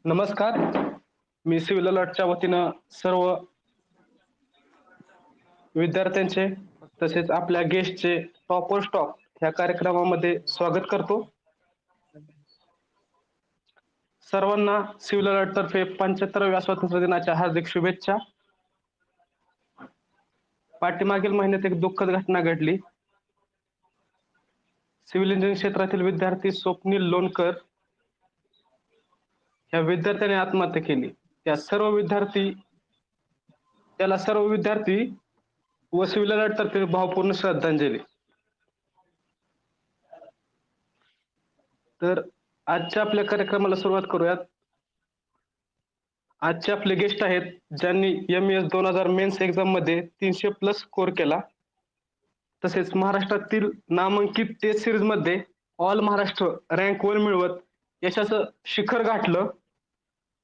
नमस्कार. मी सिव्हिल अलर्टच्या वतीनं सर्व विद्यार्थ्यांचे तसेच आपल्या गेस्टचे टॉप ऑन स्टॉक ह्या कार्यक्रमामध्ये स्वागत करतो. सर्वांना सिव्हिल अलर्ट तर्फे 75व्या स्वातंत्र्य दिनाच्या हार्दिक शुभेच्छा. पाठीमागील महिन्यात एक दुःखद घटना घडली. सिव्हिल इंजिनिअरिंग क्षेत्रातील विद्यार्थी स्वप्नील लोणकर ह्या विद्यार्थ्याने आत्महत्या केली. त्याला सर्व विद्यार्थी व सिव्हिल अलर्ट तर्फे भावपूर्ण श्रद्धांजली. तर आजच्या आपल्या कार्यक्रमाला सुरुवात करूयात. आजचे आपले गेस्ट आहेत ज्यांनी MES 2000 मेन्स एक्झाम मध्ये 300+ स्कोर केला. तसेच महाराष्ट्रातील नामांकित टेस्ट सिरीज मध्ये ऑल महाराष्ट्र रँक 1 मिळवत यशाचं शिखर गाठलं.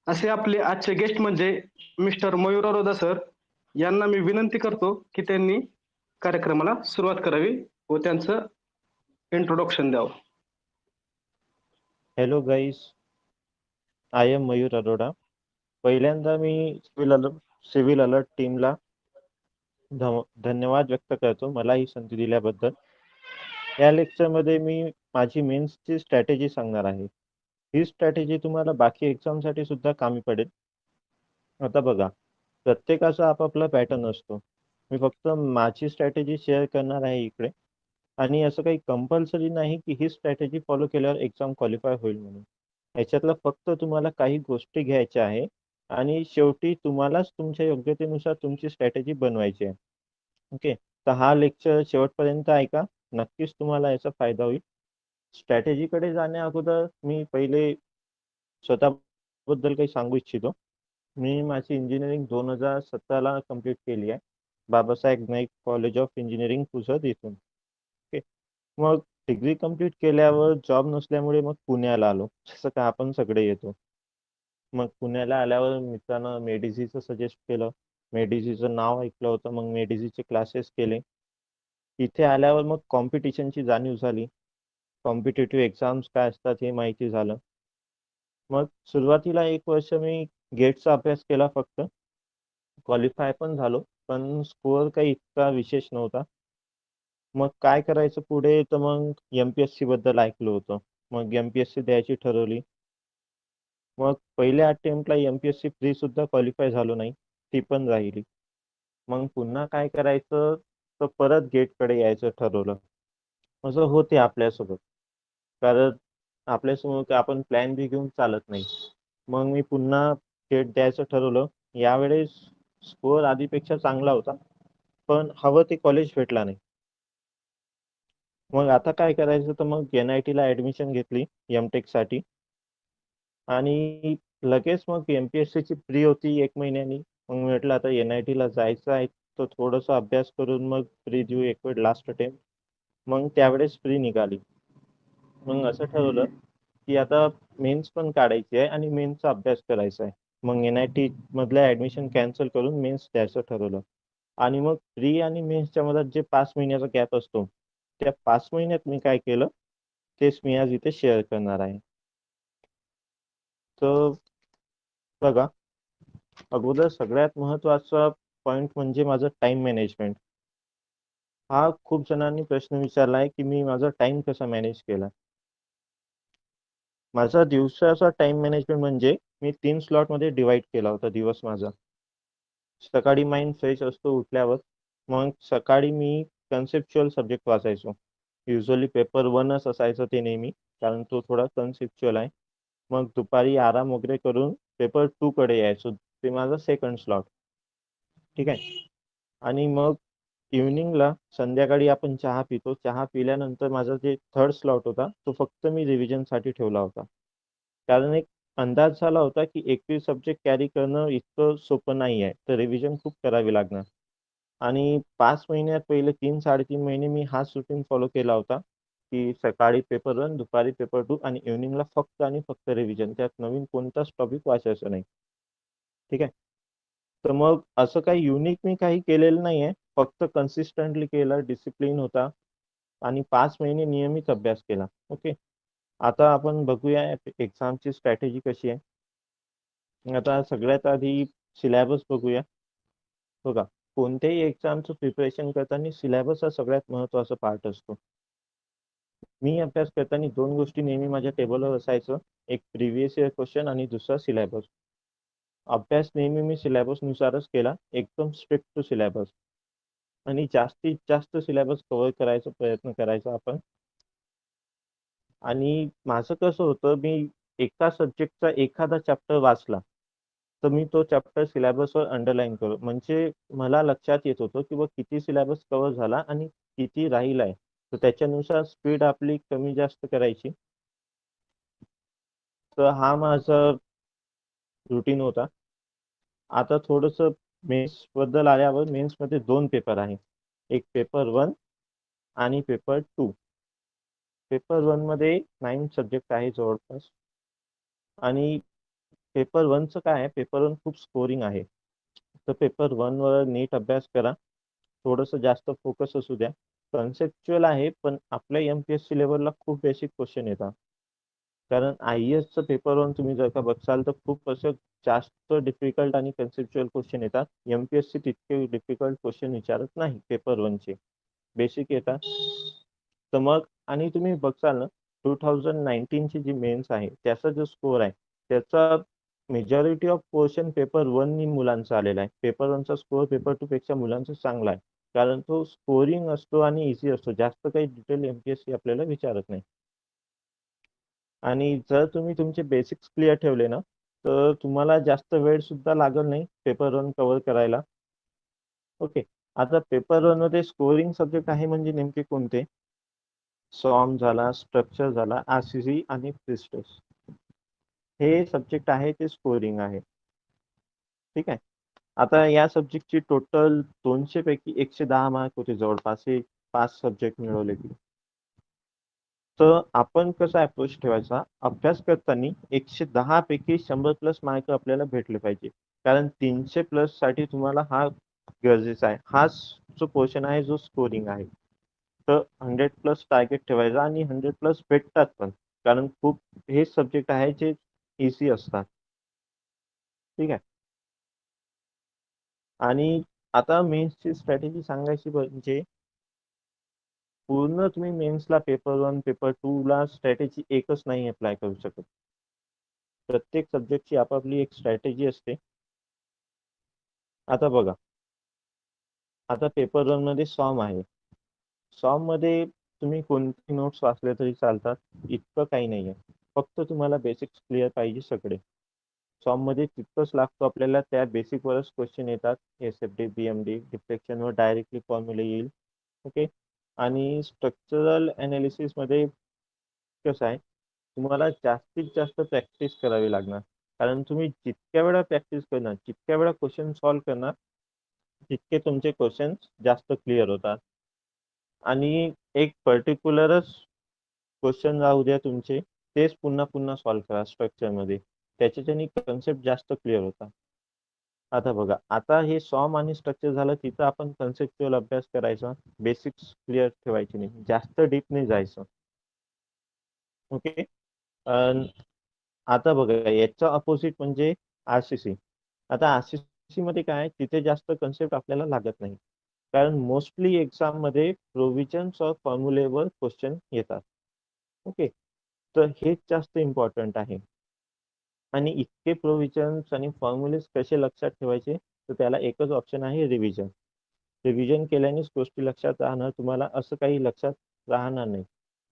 असे आपले आजचे गेस्ट म्हणजे मिस्टर मयूर अरोदा सर. यांना मी विनंती करतो की त्यांनी कार्यक्रमाला सुरुवात करावी व त्यांचं इंट्रोडक्शन द्यावं. Hello guys, I am Mayur Arora. पहिल्यांदा मी सिव्हिल अलर्ट टीमला धन्यवाद व्यक्त करतो मला ही संधी दिल्याबद्दल. या लेक्चरमध्ये मी माझी मेन्सची स्ट्रॅटेजी सांगणार आहे. ही स्ट्रॅटेजी तुम्हाला बाकी एक्झामसाठी सुद्धा कामी पडेल. आता बघा, प्रत्येकाचा आपापला पॅटर्न असतो. मी फक्त माझी स्ट्रॅटेजी शेअर करणार आहे इकडे. आणि असं काही कंपल्सरी नाही की ही स्ट्रॅटेजी फॉलो केल्यावर एक्झाम क्वालिफाय होईल म्हणून. याच्यातलं फक्त तुम्हाला काही गोष्टी घ्यायच्या आहे आणि शेवटी तुम्हालाच तुमच्या योग्यतेनुसार तुमची स्ट्रॅटेजी बनवायची आहे. ओके, तर हा लेक्चर शेवटपर्यंत ऐका, नक्कीच तुम्हाला याचा फायदा होईल. स्ट्रॅटेजीकडे जाण्या अगोदर मी पहिले स्वतःबद्दल काही सांगू इच्छितो. मी माझी इंजिनिअरिंग 2017ला कंप्लीट केली आहे, Babasaheb Naik college of engineering Pusad इथून. ओके, मग डिग्री कंप्लीट केल्यावर जॉब नसल्यामुळे मग पुण्याला आलो, जसं का आपण सगळे येतो. मग पुण्याला आल्यावर मित्रांनो मेडिसीचं सजेस्ट केलं. मेडिसीचं नाव ऐकलं होतं, मग मेडिसीचे क्लासेस केले. इथे आल्यावर मग कॉम्पिटिशनची जाणीव झाली. कॉम्पिटेटिव्ह एक्झाम्स काय असतात हे माहिती झालं. मग सुरुवातीला 1 वर्ष मी गेटचा अभ्यास केला फक्त. क्वालिफाय पण झालो, पण स्कोअर काही इतका विशेष नव्हता. मग काय करायचं पुढे, तर मग MPSC बद्दल ऐकलं होतं. मग MPSC द्यायची ठरवली. मग पहिल्या अटेम्प्टला MPSC प्री सुद्धा क्वालिफाय झालो नाही, ती पण राहिली. मग पुन्हा काय करायचं, तर परत गेटकडे यायचं ठरवलं. असं होते आपल्यासोबत, कारण आपल्यासमोर आपण प्लॅन बी घेऊन चालत नाही. मग मी पुन्हा गेट द्यायचं ठरवलं. यावेळेस स्कोअर आधीपेक्षा चांगला होता, पण हवं ते कॉलेज भेटला नाही. मग आता काय करायचं, तर मग NIT ला ऍडमिशन घेतली MTech साठी. आणि लगेच मग MPSC ची प्री होती 1 महिन्यानी. मग म्हटलं आता NIT ला जायचं आहे, तर थोडासा अभ्यास करून मग प्री देऊ एक वेळ, लास्ट अटेम्प्ट. मग त्यावेळेस प्री निघाली. मग असं ठरवलं की आता मेन्स पण काढायची आहे आणि मेन्सचा अभ्यास करायचा आहे. मग NIT मधलं ऍडमिशन कॅन्सल करून मेन्स द्यायचं ठरवलं. आणि मग प्री आणि मेन्सच्या मध्ये जे 5 महिन्याचा गॅप असतो, त्या 5 महिन्यात मी काय केलं तेच मी आज इथे शेअर करणार आहे. तर बघा, अगोदर सगळ्यात महत्वाचा पॉइंट म्हणजे माझं टाइम मॅनेजमेंट. हा खूप जणांनी प्रश्न विचारला आहे की मी माझा टाइम कसा मॅनेज केला. माझा दिवसाचा टाइम मॅनेजमेंट म्हणजे मी 3 स्लॉटमध्ये डिवाइड केला होता दिवस माझा. सकाळी माइंड फ्रेश असतो उठल्यावर. मग सकाळी मी कन्सेप्च्युअल सब्जेक्ट वाचायचो. युजली पेपर 1च असायचं ते नेहमी, कारण तो थोडा कन्सेप्च्युअल आहे. मग दुपारी आराम वगैरे करून पेपर 2 कडे यायचो, ते माझा सेकंड स्लॉट. ठीक आहे. आणि मग इव्हनिंगला संध्याकाळी आपण चहा पितो. चहा पिल्यानंतर माझा जे थर्ड स्लॉट होता, तो फक्त मी रिव्हिजनसाठी ठेवला होता. कारण एक अंदाज झाला होता की 21 सब्जेक्ट कॅरी करणं इतकं सोपं नाही आहे, तर रिव्हिजन खूप करावी लागणार. आणि 5 महिन्यात पहिले 3-3.5 महिने मी हाच रुटीन फॉलो केला होता की सकाळी पेपर 1, दुपारी पेपर 2 आणि इव्हनिंगला फक्त आणि फक्त रिव्हिजन. त्यात नवीन कोणताच टॉपिक वाचायचं नाही. ठीक आहे. तर मग असं काही युनिक मी काही केलेलं नाही आहे, फक्त कन्सिस्टंटली केलं, डिसिप्लिन होता आणि 5 महिने नियमित अभ्यास केला. ओके, आता आपण बघूया एक्झामची स्ट्रॅटेजी कशी आहे. आता सगळ्यात आधी सिलेबस बघूया. बघा, कोणत्याही एक्झामचं प्रिपरेशन करताना सिलेबस हा सगळ्यात महत्त्वाचा पार्ट असतो. मी अभ्यास करताना दोन गोष्टी नेहमी माझ्या टेबलवर असायचं. एक प्रिव्हियस इयर क्वेश्चन आणि दुसरा सिलेबस. अभ्यास नेहमी मी सिलेबसनुसारच केला, एकदम स्ट्रिक्ट टू सिलेबस. आणि जास्तीत जास्त सिलेबस कव्हर करायचा प्रयत्न करायचा आपण. आणि माझं कसं होतं, मी एका सब्जेक्टचा एखादा चॅप्टर वाचला तर मी तो चॅप्टर सिलेबसवर अंडरलाईन करू, म्हणजे मला लक्षात येत होतं की बघ किती सिलेबस कव्हर झाला आणि किती राहील आहे. तर त्याच्यानुसार स्पीड आपली कमी जास्त करायची. तर हा माझा रुटीन होता. आता थोडस मेन्स बद्दल आल्यावर, मेन्स मध्ये दोन पेपर आहे, एक पेपर 1 आणि पेपर 2. पेपर 1 मध्ये 9 सब्जेक्ट आहे जवळपास. आणि पेपर 1चं काय आहे, पेपर 1 खूप स्कोरिंग आहे. तर पेपर 1 वर नीट अभ्यास करा, थोडंसं जास्त फोकस असू द्या. कन्सेप्च्युअल आहे, पण आपल्या एमपीएससी लेवलला खूप बेसिक क्वेश्चन येतात. कारण आय-ए-एसचं पेपर 1 तुम्ही जर का बघसाल तर खूप असं जास्त डिफिकल्ट आणि कन्सेप्च्युअल क्वेश्चन येतात. एमपीएससी तितके डिफिकल्ट क्वेश्चन विचारत नाही पेपर 1चे, बेसिक येतात. तर मग आणि तुम्ही बघसाल ना, 2019 ची जी मेन्स आहे त्याचा जो स्कोर आहे त्याचा मेजॉरिटी ऑफ पोर्शन पेपर 1 नी मुलांचा आलेला आहे. पेपर 1चा स्कोर पेपर 2 पेक्षा मुलांचा चांगला आहे. कारण तो स्कोरिंग असतो आणि इझी असतो. जास्त काही डिटेल एमपीएससी आपल्याला विचारत नाही. आणि जर तुम्ही तुमचे बेसिक्स क्लिअर ठेवले ना, तर तुम्हाला जास्त वेळ सुद्धा लागत नाही पेपर 1 कव्हर करायला. ओके. आता पेपर 1 मध्ये स्कोरिंग सब्जेक्ट आहे म्हणजे नेमके कोणते? सॉर्म झाला, स्ट्रक्चर झाला, आरसीसी आणि प्रिस्टेस. हे सब्जेक्ट आहे ते स्कोरिंग आहे. ठीक आहे. आता या सब्जेक्टची टोटल 200 पैकी 110 मार्क होते जवळपास, हे 5 सब्जेक्ट मिळवले की. तर आपण कसा अप्रोच ठेवायचा, अभ्यास करताना 110 पैकी 100+ मार्क आपल्याला भेटले पाहिजे. कारण 300+ साठी तुम्हाला हा गरजेचा आहे. हाच जो पोर्शन आहे जो स्कोरिंग आहे. तर 100+ टार्गेट ठेवायचा आणि 100+ भेटतात पण. कारण खूप हे सब्जेक्ट आहे जे इझी असतात. ठीक आहे. आणि आता मेन्सची स्ट्रॅटेजी सांगायची म्हणजे पूर्ण तुम्ही मेन्सला पेपर 1 पेपर 2 ला स्ट्रॅटेजी एकच नाही अप्लाय करू शकत. प्रत्येक सब्जेक्टची आपापली एक स्ट्रॅटेजी असते. आता बघा, आता पेपर 1 मध्ये सॉम आहे. सॉम मध्ये तुम्ही कोणते नोट्स वाचले तरी चालतात, इतकं काही नाहीये. फक्त तुम्हाला बेसिक्स क्लिअर पाहिजे सगळे. सॉम मध्ये तितकंच लागतो आपल्याला, त्या बेसिकवरच क्वेश्चन येतात. एसएफडी बीएमडी डिफ्लेक्शनवर डायरेक्टली फॉर्म्युला येईल. ओके. आणि स्ट्रक्चरल अनालिसिस मध्ये कसं आहे, तुम्हाला जास्तीत जास्त प्रॅक्टिस करावी लागणार. कारण तुम्ही जितक्या वेळा प्रॅक्टिस करणार, जितक्या वेळा क्वेश्चन सॉल्व्ह करणार, तितके तुमचे क्वेश्चन जास्त क्लिअर होतात. आणि एक पर्टिक्युलरच क्वेश्चन राहू द्या तुमचे, तेच पुन्हा पुन्हा सॉल्व्ह करा स्ट्रक्चरमध्ये, त्याच्याने कन्सेप्ट जास्त क्लिअर होता. आता बघा, आता हे सॉम आणि स्ट्रक्चर झालं, तिथं आपण कन्सेप्च्युअल अभ्यास करायचा, बेसिक्स क्लिअर ठेवायचे नाही, जास्त डीप नाही जायचं. ओके. आता बघा, याचा अपोजिट म्हणजे आरसीसी. आता आरसीसी मध्ये काय, तिथे जास्त कन्सेप्ट आपल्याला लागत नाही. कारण मोस्टली एक्झाम मध्ये प्रोव्हिजन्स ऑफ फॉर्म्युलेवर क्वेश्चन येतात. ओके. तर हेच जास्त इम्पॉर्टंट आहे. आणि इतके प्रोव्हिजन्स आणि फॉर्म्युलेस कसे लक्षात ठेवायचे, तर त्याला एकच ऑप्शन आहे, रिव्हिजन. रिव्हिजन केल्यानेच गोष्टी लक्षात राहणार, तुम्हाला असं काही लक्षात राहणार नाही.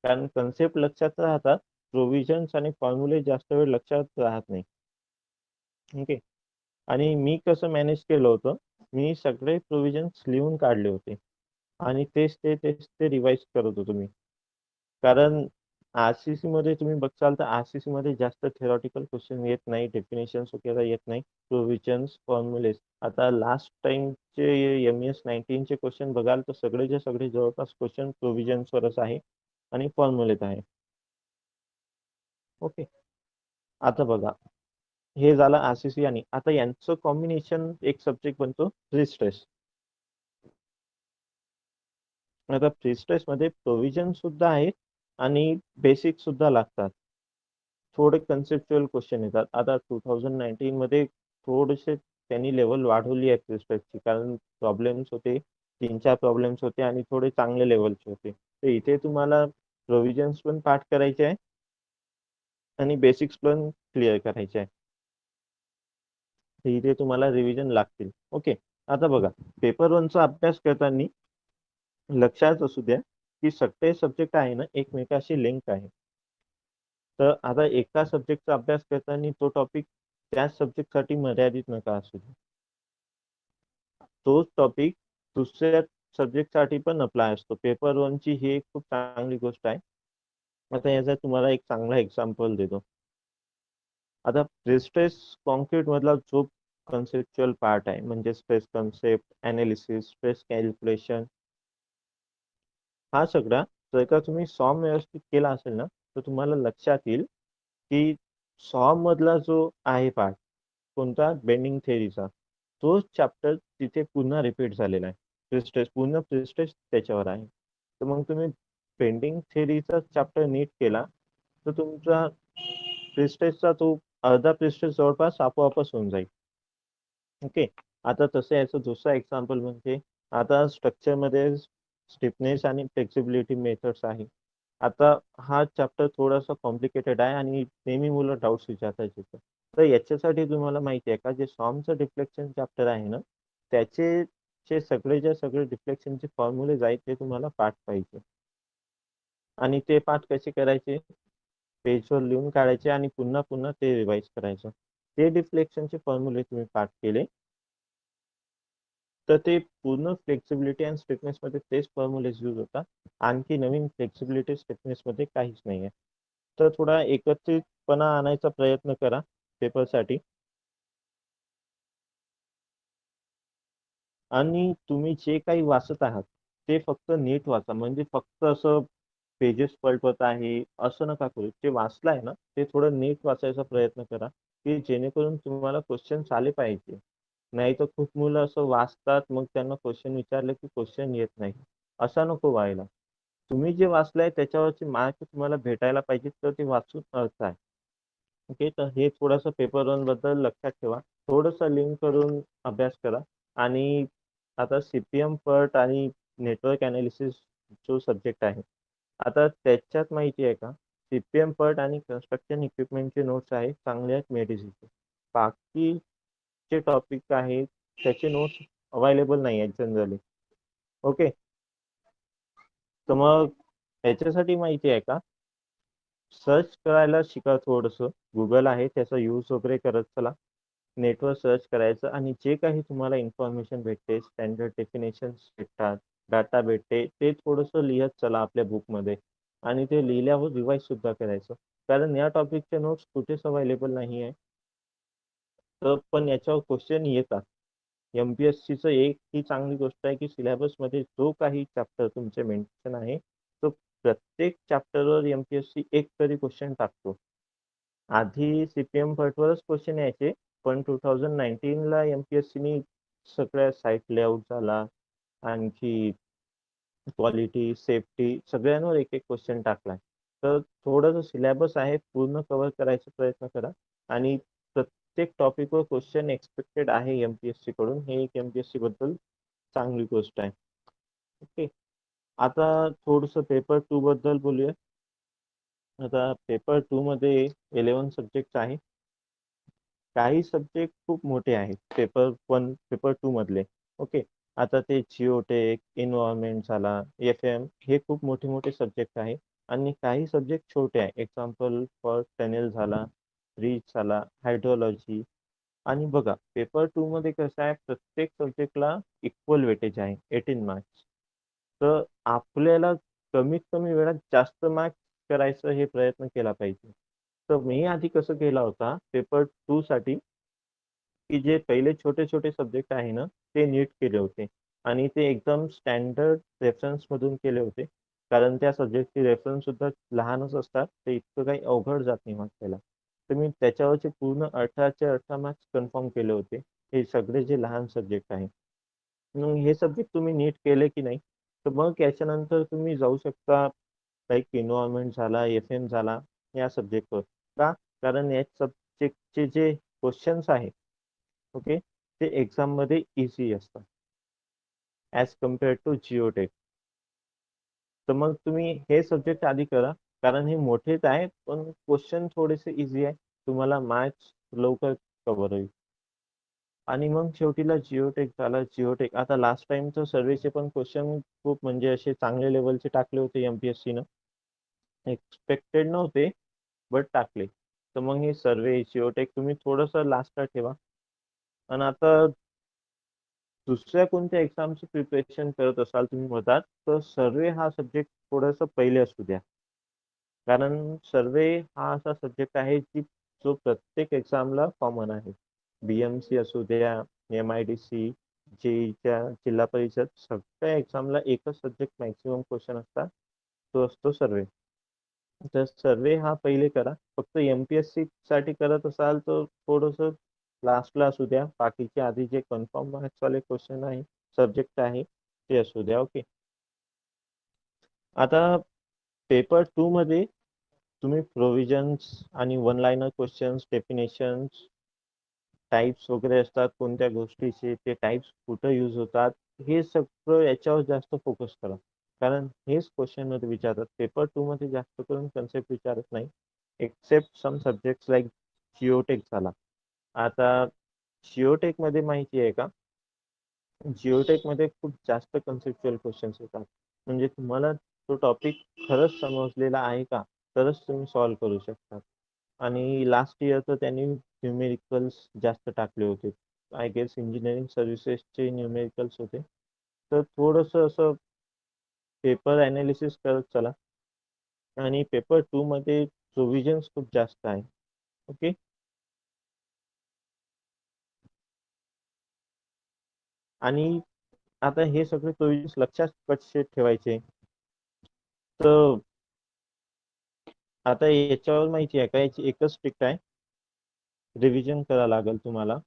कारण कन्सेप्ट लक्षात राहतात, प्रोव्हिजन्स आणि फॉर्म्युले जास्त वेळ लक्षात राहत नाही. ओके. आणि मी कसं मॅनेज केलं होतं, मी सगळे प्रोव्हिजन्स लिहून काढले होते आणि तेच ते रिवाइज करत होतो मी. कारण आरसीसी मध्ये तुम्ही बघसाल तर आरसीसी मध्ये जास्त थेरॉटिकल क्वेश्चन येत नाही, डेफिनेशन्स वगैरे येत नाही, प्रोव्हिजन्स फॉर्म्युलेस. आता लास्ट टाइमचे एमएस 19 चे क्वेश्चन बघाल तर सगळेचे सगळे जवळपास क्वेश्चन प्रोव्हिजन्सवरच आहे आणि फॉर्म्युलेत आहे. ओके. आता बघा, हे झालं आरसीसी. आणि आता यांचं कॉम्बिनेशन एक सब्जेक्ट बनतो प्री-स्ट्रेस. आता प्री-स्ट्रेस मध्ये प्रोव्हिजन सुद्धा आहेत आणि बेसिक सुद्धा लागतात. थोडे कन्सेप्च्युअल क्वेश्चन येतात. आता 2019 मध्ये थोडेसे त्यांनी लेवल वाढवली आहे प्रिस्पेक्टची, कारण प्रॉब्लेम्स होते, 3-4 प्रॉब्लेम्स होते आणि थोडे चांगले लेवलचे होते. तर इथे तुम्हाला प्रोव्हिजन्स पण पाठ करायचे आहे आणि बेसिक्स पण क्लिअर करायचे आहे. तर इथे तुम्हाला रिव्हिजन लागतील. ओके. आता बघा, पेपर 1चा अभ्यास करताना लक्षात असू द्या की सगळे सब्जेक्ट आहे ना एकमेकाशी लिंक आहे. तर आता एका सब्जेक्टचा अभ्यास करताना तो टॉपिक त्याच सब्जेक्टसाठी मर्यादित नका असू दे. तोच टॉपिक दुसऱ्या सब्जेक्टसाठी पण अप्लाय असतो. पेपर 1ची ही एक खूप चांगली गोष्ट आहे. आता याचा तुम्हाला एक चांगला एक्झाम्पल देतो. आता प्रिस्ट्रेस कॉन्क्रीट मधला जो कन्सेप्च्युअल पार्ट आहे, म्हणजे stress concept, analysis, stress calculation, हा सगळा जर का तुम्ही सॉम व्यवस्थित केला असेल ना, तर तुम्हाला लक्षात येईल की सॉम मधला जो आहे पार्ट, कोणता, बेंडिंग थेअरीचा, तोच चॅप्टर तिथे पुन्हा रिपीट झालेला आहे. प्रिस्ट्रेस, पूर्ण प्रिस्ट्रेस त्याच्यावर आहे. तर मग तुम्ही बेंडिंग थेअरीचा चॅप्टर नीट केला तर तुमचा प्रिस्ट्रेसचा तो अर्धा प्रिस्ट्रेस जवळपास आपोआपच होऊन जाईल. ओके. आता तसं याचं दुसरा एक्झाम्पल म्हणजे आता स्ट्रक्चरमध्ये स्टिफनेस आणि फ्लेक्सिबिलिटी मेथड्स आहे. आता हा चॅप्टर थोडासा कॉम्प्लिकेटेड आहे आणि नेहमी मुलं डाऊट्स विचारतात तिथं. तर याच्यासाठी तुम्हाला माहिती आहे का, जे सॉमचं डिफ्लेक्शन चॅप्टर आहे ना, त्याचे जे सगळे डिफ्लेक्शनचे फॉर्म्युलेज आहेत ते तुम्हाला पाठ पाहिजे. आणि ते पाठ कसे करायचे, पेजवर लिहून काढायचे आणि पुन्हा पुन्हा ते रिवाइज करायचं. ते डिफ्लेक्शनचे फॉर्म्युले तुम्ही पाठ केले तर ते पूर्ण फ्लेक्सिबिलिटी आणि स्टिफनेस मध्ये तेच फॉर्म्युलेज यूज होतात. आणखी नवीन फ्लेक्सिबिलिटी स्टिफनेस मध्ये काहीच नाही आहे. तर थोडा एकत्रितपणा आणायचा प्रयत्न करा पेपरसाठी. आणि तुम्ही जे काही वाचत आहात ते फक्त नीट वाचा. म्हणजे फक्त असं पेजेस पलटवत आहे असं नका करू. जे वाचलंय ना ते थोडं नीट वाचायचा प्रयत्न करा, की जेणेकरून तुम्हाला क्वेश्चन्स आले पाहिजे. नाहीतर खूप मुलं असं वाचतात, मग त्यांना क्वेश्चन विचारले की क्वेश्चन येत नाही. असा नको व्हायला. तुम्ही जे वाचलंय त्याच्यावरचे मार्क तुम्हाला भेटायला पाहिजे, तर ते वाचून अर्थ आहे. ओके. तर हे थोडंसं पेपर 1 बद्दल लक्षात ठेवा. थोडंसं लिंक करून अभ्यास करा. आणि आता सीपीएम पट आणि नेटवर्क अनालिसिस जो सब्जेक्ट आहे, आता त्याच्यात माहिती आहे का, सीपीएम पट आणि कन्स्ट्रक्शन इक्विपमेंटचे नोट्स आहेत चांगले आहेत मेडिसीचे. बाकीचे टॉपिक आहेत त्याचे नोट्स अवेलेबल नाही आहेत जनरली. ओके. तर मग याच्यासाठी माहिती आहे का, सर्च करायला शिका थोडंसं. गुगल आहे त्याचा यूज वगैरे करत चला. नेटवर सर्च करायचं आणि जे काही तुम्हाला इन्फॉर्मेशन भेटते, स्टँडर्ड डेफिनेशन्स भेटतात, डाटा भेटते, ते थोडंसं लिहत चला आपल्या बुकमध्ये. आणि ते लिहिल्यावर रिवाइज सुद्धा करायचं. कारण या टॉपिकचे नोट्स कुठेच अवेलेबल नाही आहे. तर पण याच्यावर क्वेश्चन येतात. एमपीएससीचं एक ही चांगली गोष्ट आहे की सिलेबसमध्ये जो काही चॅप्टर तुमचे मेन्शन आहे, तो प्रत्येक चॅप्टरवर एमपीएससी एक तरी क्वेश्चन टाकतो. आधी सीपीएम पटवरच क्वेश्चन यायचे, पण 2019ला एमपीएससीनी सगळ्या साईट लेआउट झाला, आणखी क्वालिटी, सेफ्टी सगळ्यांवर एक एक क्वेश्चन टाकलाय. तर थोडंसं सिलेबस आहे पूर्ण कव्हर करायचा प्रयत्न करा. आणि प्रत्येक टॉपिकवर क्वेश्चन एक्सपेक्टेड आहे एमपीएससी कडून. हे एक एमपीएससी बद्दल चांगली गोष्ट आहे. ओके. आता थोडंसं पेपर 2 बद्दल बोलूया. आता पेपर 2 मध्ये 11 सब्जेक्ट आहे. काही सब्जेक्ट खूप मोठे आहेत पेपर 1, पेपर 2 मधले. ओके. आता ते जिओटेक, एन्व्हायरमेंट झाला, एफएम, हे खूप मोठे मोठे सब्जेक्ट आहे. आणि काही सब्जेक्ट छोटे आहे. एक्झाम्पल फॉर टनेल झाला, ब्रिज झाला, हायड्रोलॉजी. आणि बघा पेपर 2 मध्ये कसं आहे, प्रत्येक सब्जेक्टला इक्वल वेटेज आहे, 18 मार्क्स. तर आपल्याला कमीत कमी वेळात जास्त मार्क्स करायचा हे प्रयत्न केला पाहिजे. तर मी आधी कसं केला होता पेपर 2 साठी, की जे पहिले छोटे छोटे सब्जेक्ट आहे ना ते नीट केले होते. आणि ते एकदम स्टँडर्ड रेफरन्स मधून केले होते. कारण त्या सब्जेक्टचे रेफरन्स सुद्धा लहानच असतात, ते इतकं काही अवघड जात नाही वाचायला. तर मी त्याच्यावरचे पूर्ण 18चे 18 मार्क्स कन्फर्म केले होते, हे सगळे जे लहान सब्जेक्ट आहे. मग हे सब्जेक्ट तुम्ही नीट केले की नाही, तर मग याच्यानंतर तुम्ही जाऊ शकता लाईक एन्व्हायरमेंट झाला, एफ एम झाला, या सब्जेक्टवर. का? कारण या सब्जेक्टचे जे क्वेश्चन्स आहेत ओके ते एक्झाम मध्ये इझी असतात ॲज कम्पेअर्ड टू जिओटेक. तर मग तुम्ही हे सब्जेक्ट आधी करा कारण हे मोठेच आहे पण क्वेश्चन थोडेसे इझी आहे. तुम्हाला मॅथ्स लवकर कव्हर होईल. आणि मग शेवटीला जिओटेक झाला. जिओटेक आता लास्ट टाइमचं सर्वेचे पण क्वेश्चन खूप म्हणजे असे चांगले लेवलचे टाकले होते एमपीएससी न. एक्सपेक्टेड नव्हते बट टाकले. तर मग हे सर्वे जिओटेक तुम्ही थोडस लास्टला ठेवा. आणि आता दुसऱ्या कोणत्या एक्झामची प्रिपरेशन करत असाल तुम्ही मधात तर सर्वे हा सब्जेक्ट थोडस पहिले असू द्या. कारण सर्वे हा असा सब्जेक्ट आहे की जो प्रत्येक एक्झामला कॉमन आहे. बीएमसी असू द्या, MIDC, जेईच्या जिल्हा परिषद सगळ्या एक्झामला एकच सब्जेक्ट मॅक्सिमम क्वेश्चन असतात. तो असतो सर्वे. तर सर्वे हा पहिले करा. फक्त एमपीएससी साठी करत असाल तर थोडस लास्टला असू द्या. बाकीचे आधी जे कन्फर्म मार्क्स वाले क्वेश्चन आहे सब्जेक्ट आहे ते असू द्या. ओके. आता पेपर 2 मध्ये तुम्ही प्रोव्हिजन्स आणि one liner questions, definitions, types वगैरे असतात कोणत्या गोष्टीचे, ते टाइप्स कुठं यूज होतात, हे सगळं याच्यावर जास्त फोकस करा. कारण हेच क्वेश्चन मध्ये विचारतात. पेपर 2 मध्ये जास्त करून कन्सेप्ट विचारत नाही except some subjects like geotech झाला. आता जिओटेक मध्ये माहिती आहे का जिओटेक मध्ये खूप जास्त कन्सेप्च्युअल क्वेश्चन्स येतात. म्हणजे तुम्हाला तो टॉपिक खरंच समजलेला आहे का तरच तुम्ही सॉल्व्ह करू शकता. आणि लास्ट इयर तर त्यांनी न्यूमेरिकल्स जास्त टाकले होते. आय गेस इंजिनिअरिंग सर्व्हिसेसचे न्यूमेरिकल्स होते. तर थोडस असं पेपर अनालिसिस करत चला. आणि पेपर 2 मध्ये प्रोव्हिजन्स खूप जास्त आहे. ओके. आणि आता हे सगळे प्रोव्हिजन्स लक्षात कसे ठेवायचे तर आता याच्यावर माहिती आहे का याची एकच ट्रिक आहे. रिव्हिजन करावं लागेल तुम्हाला.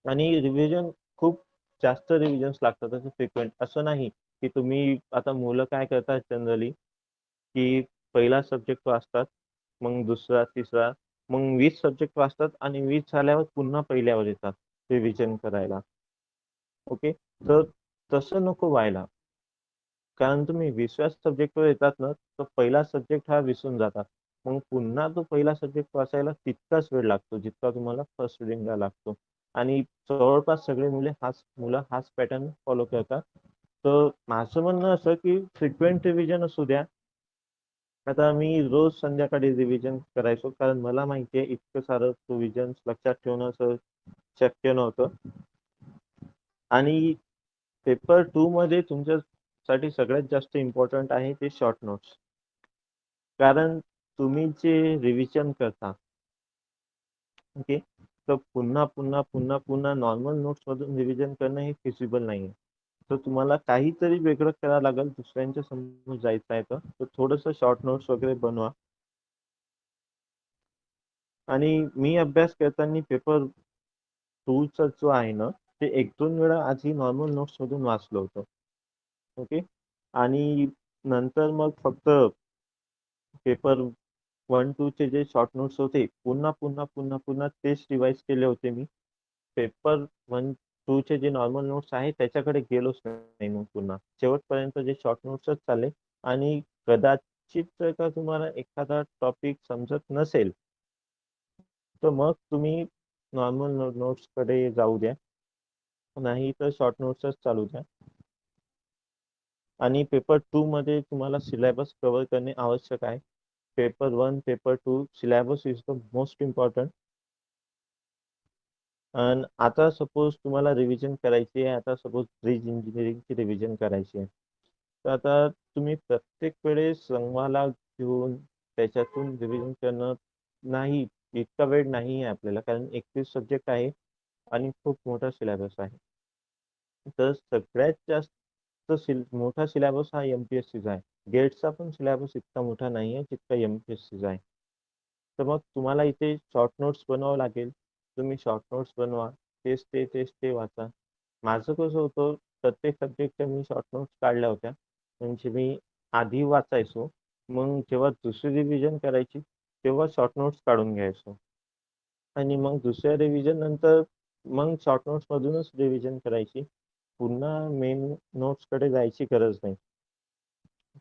आणि रिव्हिजन खूप जास्त रिव्हिजन्स लागतात असं फ्रिक्वेंट असं नाही की तुम्ही आता मुलं काय करतात जनरली की पहिला सब्जेक्ट वाचतात मग दुसरा तिसरा मग 20 सब्जेक्ट वाचतात आणि 20 झाल्यावर पुन्हा पहिल्यावर येतात रिव्हिजन करायला. ओके. तर तसं नको व्हायला. कारण तुम्ही 20व्या सब्जेक्टवर येतात ना तर पहिला सब्जेक्ट हा विसरून जातात. मग पुन्हा तो पहिला सब्जेक्ट वाचायला तितकाच वेळ लागतो जितका तुम्हाला फर्स्ट रिडिंगला लागतो. आणि जवळपास सगळे मुलं हाच पॅटर्न फॉलो करतात. तर माझं म्हणणं असं की फ्रिक्वेंट रिव्हिजन असू द्या. आता मी रोज संध्याकाळी रिव्हिजन करायचो कारण मला माहिती आहे इतकं सारं रिव्हिजन लक्षात ठेवणं असं शक्य नव्हतं. आणि पेपर 2 मध्ये तुमच्यासाठी सगळ्यात जास्त इम्पॉर्टंट आहे ते शॉर्ट नोट्स. कारण तुम्ही जे रिव्हिजन करता ओके तर पुन्हा पुन्हा पुन्हा पुन्हा नॉर्मल नोट्स मधून रिव्हिजन करणं हे फिजिबल नाहीये. तर तुम्हाला काहीतरी वेगळं करावं लागेल दुसऱ्यांच्या समोर जायचं आहे तर थोडस शॉर्ट नोट्स वगैरे बनवा. आणि मी अभ्यास करताना पेपर 2 चा जो आहे ना ते 1-2 वेळा आधी नॉर्मल नोट्स मधून वाचलं होतं. ओके. आणि नंतर मग फक्त पेपर 1-2 चे जे शॉर्ट नोट्स होते पुन्हा पुन्हा पुन्हा पुन्हा तेच रिवाइज केले होते मी. पेपर 1-2 चे जे नॉर्मल नोट्स आहेत त्याच्याकडे गेलोच नाही मग पुन्हा शेवटपर्यंत जे शॉर्ट नोट्सच चालले. आणि कदाचित जर का तुम्हाला एखादा टॉपिक समजत नसेल तर मग तुम्ही नॉर्मल नोट्स कडे जाऊ द्या. नाही तर शॉर्ट नोट्सच चालू द्या. आणि पेपर 2 मध्ये तुम्हाला सिलेबस कव्हर करणे आवश्यक आहे. Paper 1 paper 2 syllabus is the most important. आणि आता सपोज तुम्हाला रिव्हिजन करायची आहे. आता सपोज ब्रिज इंजिनिअरिंगची रिव्हिजन करायची आहे. तर आता तुम्ही प्रत्येक वेळेस संगमाला घेऊन त्याच्यातून रिव्हिजन करणं नाही इतका वेळ नाही आहे आपल्याला कारण 31 सब्जेक्ट आहे आणि खूप मोठा सिलेबस आहे. तर सगळ्यात जास्त मोठा सिलेबस हा एमपीएससीचा आहे. गेटचा पण सिलेबस इतका मोठा नाही आहे जितका एमपीएससीचा आहे. तर मग तुम्हाला इथे शॉर्ट नोट्स बनवावं लागेल. तुम्ही शॉर्ट नोट्स बनवा. तेच ते वाचा. माझं कसं होतं प्रत्येक सब्जेक्टच्या मी शॉर्ट नोट्स काढल्या होत्या. म्हणजे मी आधी वाचायचो. मग जेव्हा दुसरी रिव्हिजन करायची तेव्हा शॉर्ट नोट्स काढून घ्यायचो. आणि मग दुसऱ्या रिव्हिजन नंतर मग शॉर्ट नोट्स मधूनच रिव्हिजन करायची. पुन्हा मेन नोट्स कडे जायची गरज नाही.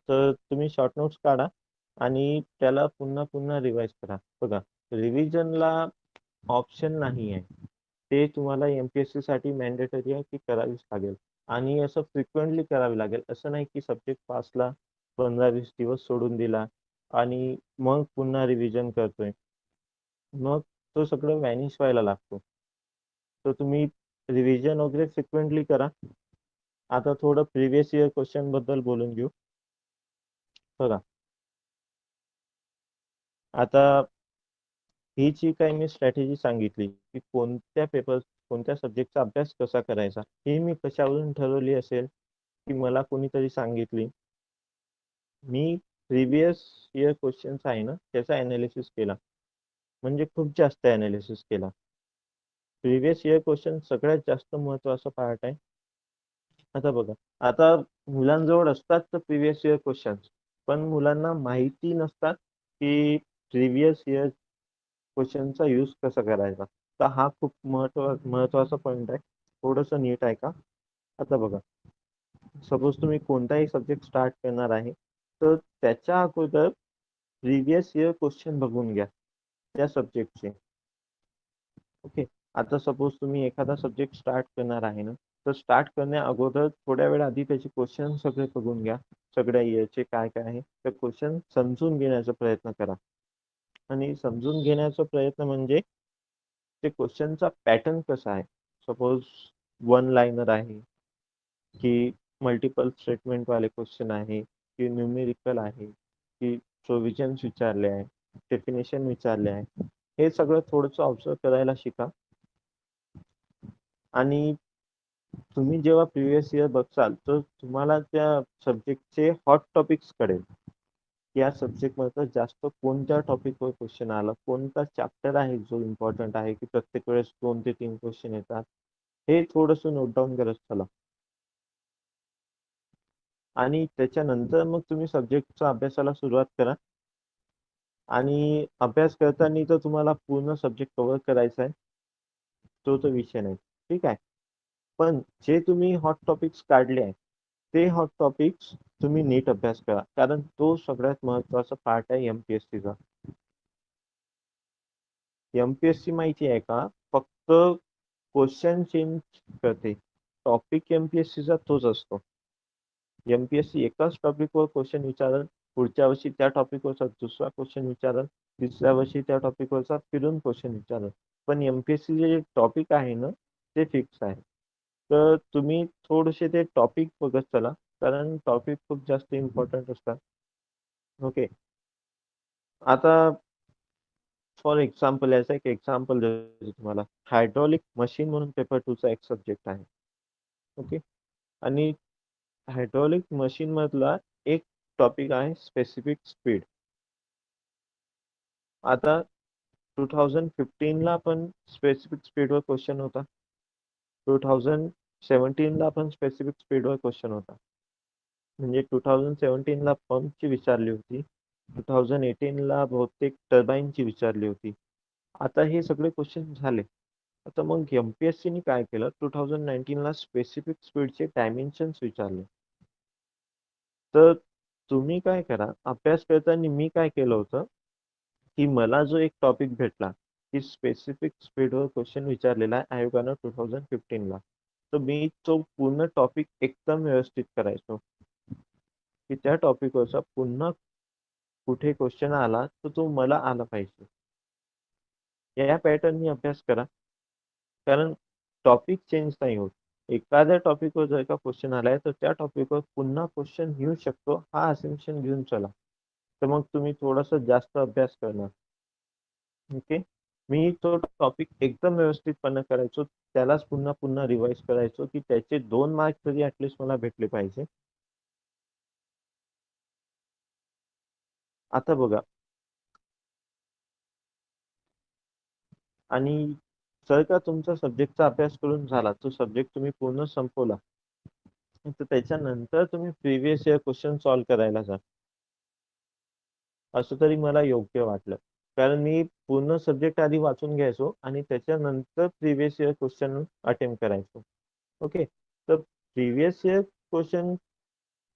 तर तुम्ही शॉर्ट नोट्स काढा आणि त्याला पुन्हा पुन्हा रिवाइज करा. बघा, रिव्हिजनला ऑप्शन नाही आहे. ते तुम्हाला एमपीएससी साठी मॅन्डेटरी आहे, की करावीच लागेल. आणि असं फ्रिक्वेंटली करावी लागेल. असं नाही की सब्जेक्ट पासला 15-20 दिवस सोडून दिला आणि मग पुन्हा रिव्हिजन करतोय. मग तो सगळं व्हॅनिश व्हायला लागतो. तर तुम्ही रिव्हिजन वगैरे फ्रिक्वेंटली करा. आता थोडं प्रिव्हियस इयर क्वेश्चन बद्दल बोलून घेऊ. बघा, आता ही जी काही मी स्ट्रॅटेजी सांगितली की कोणत्या सब्जेक्टचा अभ्यास कसा करायचा, हे मी कशावरून ठरवली असेल की मला कोणीतरी सांगितली. मी प्रिव्हियस इयर क्वेश्चन्स आहे ना त्याचा अनालिसिस केला, म्हणजे खूप जास्त अनालिसिस केला. प्रिव्हियस इयर क्वेश्चन सगळ्यात जास्त महत्वाचा पार्ट आहे. आता बघा, आता मुलांजवळ असतात तर प्रिव्हियस इयर क्वेश्चन्स, पण मुलांना माहिती नसतात की प्रिव्हियस इयर क्वेश्चनचा यूज कसा करायचा. तर हा खूप महत्वाचा पॉइंट आहे. थोडस नीट आहे का. आता बघा, सपोज तुम्ही कोणताही सब्जेक्ट स्टार्ट करणार आहे, तर त्याच्या अगोदर प्रिव्हियस इयर क्वेश्चन बघून घ्या त्या सब्जेक्टचे. ओके. आता सपोज तुम्ही एखादा सब्जेक्ट स्टार्ट करणार आहे ना, तर स्टार्ट करण्या अगोदर थोड्या वेळ आधी त्याचे क्वेश्चन सगळे बघून घ्या. सगळ्या इयरचे काय काय आहे ते क्वेश्चन समजून घेण्याचा प्रयत्न करा. आणि समजून घेण्याचा प्रयत्न म्हणजे ते क्वेश्चनचा पॅटर्न कसा आहे. सपोज वन लाइनर आहे, की मल्टिपल स्टेटमेंट वाले क्वेश्चन आहे, की न्यूमेरिकल आहे, की प्रोव्हिजन्स विचारले आहे, डेफिनेशन विचारले आहे. हे सगळं थोडंसं ऑब्झर्व करायला शिका. आणि तुम्ही जेव्हा प्रिव्हियस इयर बघसाल तर तुम्हाला त्या सब्जेक्टचे हॉट टॉपिक्स कळेल. या सब्जेक्ट मध्ये जास्त कोणत्या टॉपिकवर क्वेश्चन आला, कोणता चॅप्टर आहे जो इम्पॉर्टंट आहे, की प्रत्येक वेळेस 2 ते 3 क्वेश्चन येतात. हे थोडस नोट डाऊन करत चला. आणि त्याच्यानंतर मग तुम्ही सब्जेक्टच्या अभ्यासाला सुरुवात करा. आणि अभ्यास करताना तर तुम्हाला पूर्ण सब्जेक्ट कव्हर करायचा आहे, तो विषय नाही. ठीक आहे. पण जे तुम्ही हॉट टॉपिक्स काढले आहे, ते हॉट टॉपिक्स तुम्ही नीट अभ्यास करा, कारण तो सगळ्यात महत्वाचा पार्ट आहे एमपीएससीचा. एमपीएससी माहिती आहे का, फक्त क्वेश्चन चेंज करते. टॉपिक एमपीएससीचा तोच असतो. एमपीएससी एकाच टॉपिकवर क्वेश्चन विचारल, पुढच्या वर्षी त्या टॉपिकवरचा दुसरा क्वेश्चन विचारल, तिसऱ्या वर्षी त्या टॉपिकवरचा फिरून क्वेश्चन विचारल. पण एमपीएससी जे टॉपिक आहे ना, ते फिक्स आहे. तर तुम्ही थोडेसे ते टॉपिक बघत चला, कारण टॉपिक खूप जास्त इम्पॉर्टंट असतात. ओके. आता फॉर एक्झाम्पल, याचा एक एक्झाम्पल देतो तुम्हाला. हायड्रॉलिक मशीन म्हणून पेपर 2 चा एक सब्जेक्ट आहे. ओके. आणि हायड्रॉलिक मशीन मधला एक टॉपिक आहे स्पेसिफिक स्पीड. आता 2015 ला पण स्पेसिफिक स्पीडवर क्वेश्चन होता. 2017 ला पण स्पेसिफिक स्पीडवर क्वेश्चन होता. म्हणजे 2017 ला पंपची विचारली होती, 2018 ला बहुतेक टर्बाईनची विचारली होती. आता हे सगळे क्वेश्चन झाले. आता मग एमपीएससी ने काय केलं, 2019 ला स्पेसिफिक स्पीडचे डायमेन्शन्स विचारले. तर तुम्ही काय करा, अभ्यास करताना मी काय केलं होतं, की मला जो एक टॉपिक भेटला, की स्पेसिफिक स्पीडवर क्वेश्चन विचारलेला आहे आयोगानं 2015 ला, तर मी तो पूर्ण टॉपिक एकदम व्यवस्थित करायचो, की त्या टॉपिकवरचा पुन्हा कुठे क्वेश्चन आला तर तो मला आला पाहिजे. या पॅटर्ननी अभ्यास करा, कारण टॉपिक चेंज नाही होत. एखाद्या टॉपिकवर जर का क्वेश्चन आलाय तर त्या टॉपिकवर पुन्हा क्वेश्चन येऊ शकतो, हा असेम्पशन घेऊन चला. तर मग तुम्ही थोडासा जास्त अभ्यास करणार. ओके. मी तो टॉपिक एकदम व्यवस्थितपणे करायचो, त्यालाच पुन्हा पुन्हा रिवाइज करायचो, की त्याचे 2 मार्क तरी ऍटलिस्ट मला भेटले पाहिजे. आता बघा, आणि जर का तुमचा सब्जेक्टचा अभ्यास करून झाला, तो सब्जेक्ट तुम्ही पूर्ण संपवला, तर त्याच्यानंतर तुम्ही प्रिव्हियस इयर क्वेश्चन सॉल्व्ह करायला जा. असं तरी मला योग्य वाटलं. कारण मी पूर्ण सब्जेक्ट आधी वाचून घ्यायचो आणि त्याच्यानंतर प्रिव्हियस इयर क्वेश्चन अटेम्प्ट करायचो. ओके, तर प्रिव्हियस इयर क्वेश्चन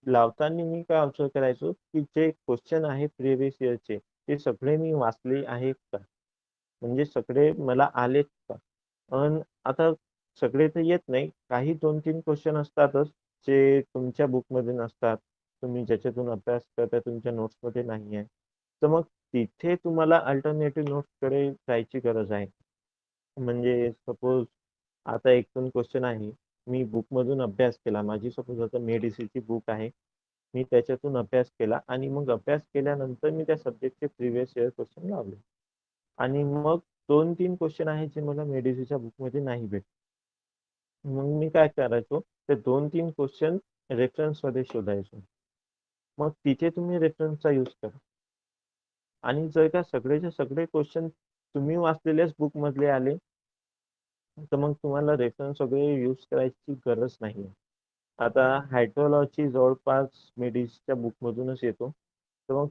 लावताना मी काय ऑब्झर्व करायचो की जे क्वेश्चन आहे प्रिव्हियस इयरचे ते सगळे मी वाचले आहेत का, म्हणजे सगळे मला आलेत का. पण आता सगळे तर येत नाही, काही 2-3 क्वेश्चन असतातच जे तुमच्या बुकमध्ये नसतात, तुम्ही ज्याच्यातून अभ्यास करता तुमच्या नोट्समध्ये नाही आहे. तर मग तिथे तुम्हाला अल्टरनेटिव्ह नोट्सकडे जायची गरज आहे. म्हणजे सपोज आता 1-2 क्वेश्चन आहे, मी बुकमधून अभ्यास केला, माझी सपोज आता मेडिसिनची बुक आहे, मी त्याच्यातून अभ्यास केला आणि मग अभ्यास केल्यानंतर मी त्या सब्जेक्टचे प्रिव्हियस इयर क्वेश्चन लावले आणि मग 2-3 क्वेश्चन आहेत जे मला मेडिसिनच्या बुकमध्ये नाही भेटले. मग मी काय करायचो, ते 2-3 क्वेश्चन रेफरन्समध्ये शोधायचो. मग तिथे तुम्ही रेफरन्सचा यूज करा. आणि जर का सगळेच्या सगळे क्वेश्चन तुम्ही वाचलेल्याच बुकमधले आले, तर मग तुम्हाला रेफरन्स वगैरे यूज करायची गरज नाही. आता हायड्रोलॉजी जवळपास मेडिसच्या बुकमधूनच येतो. तर मग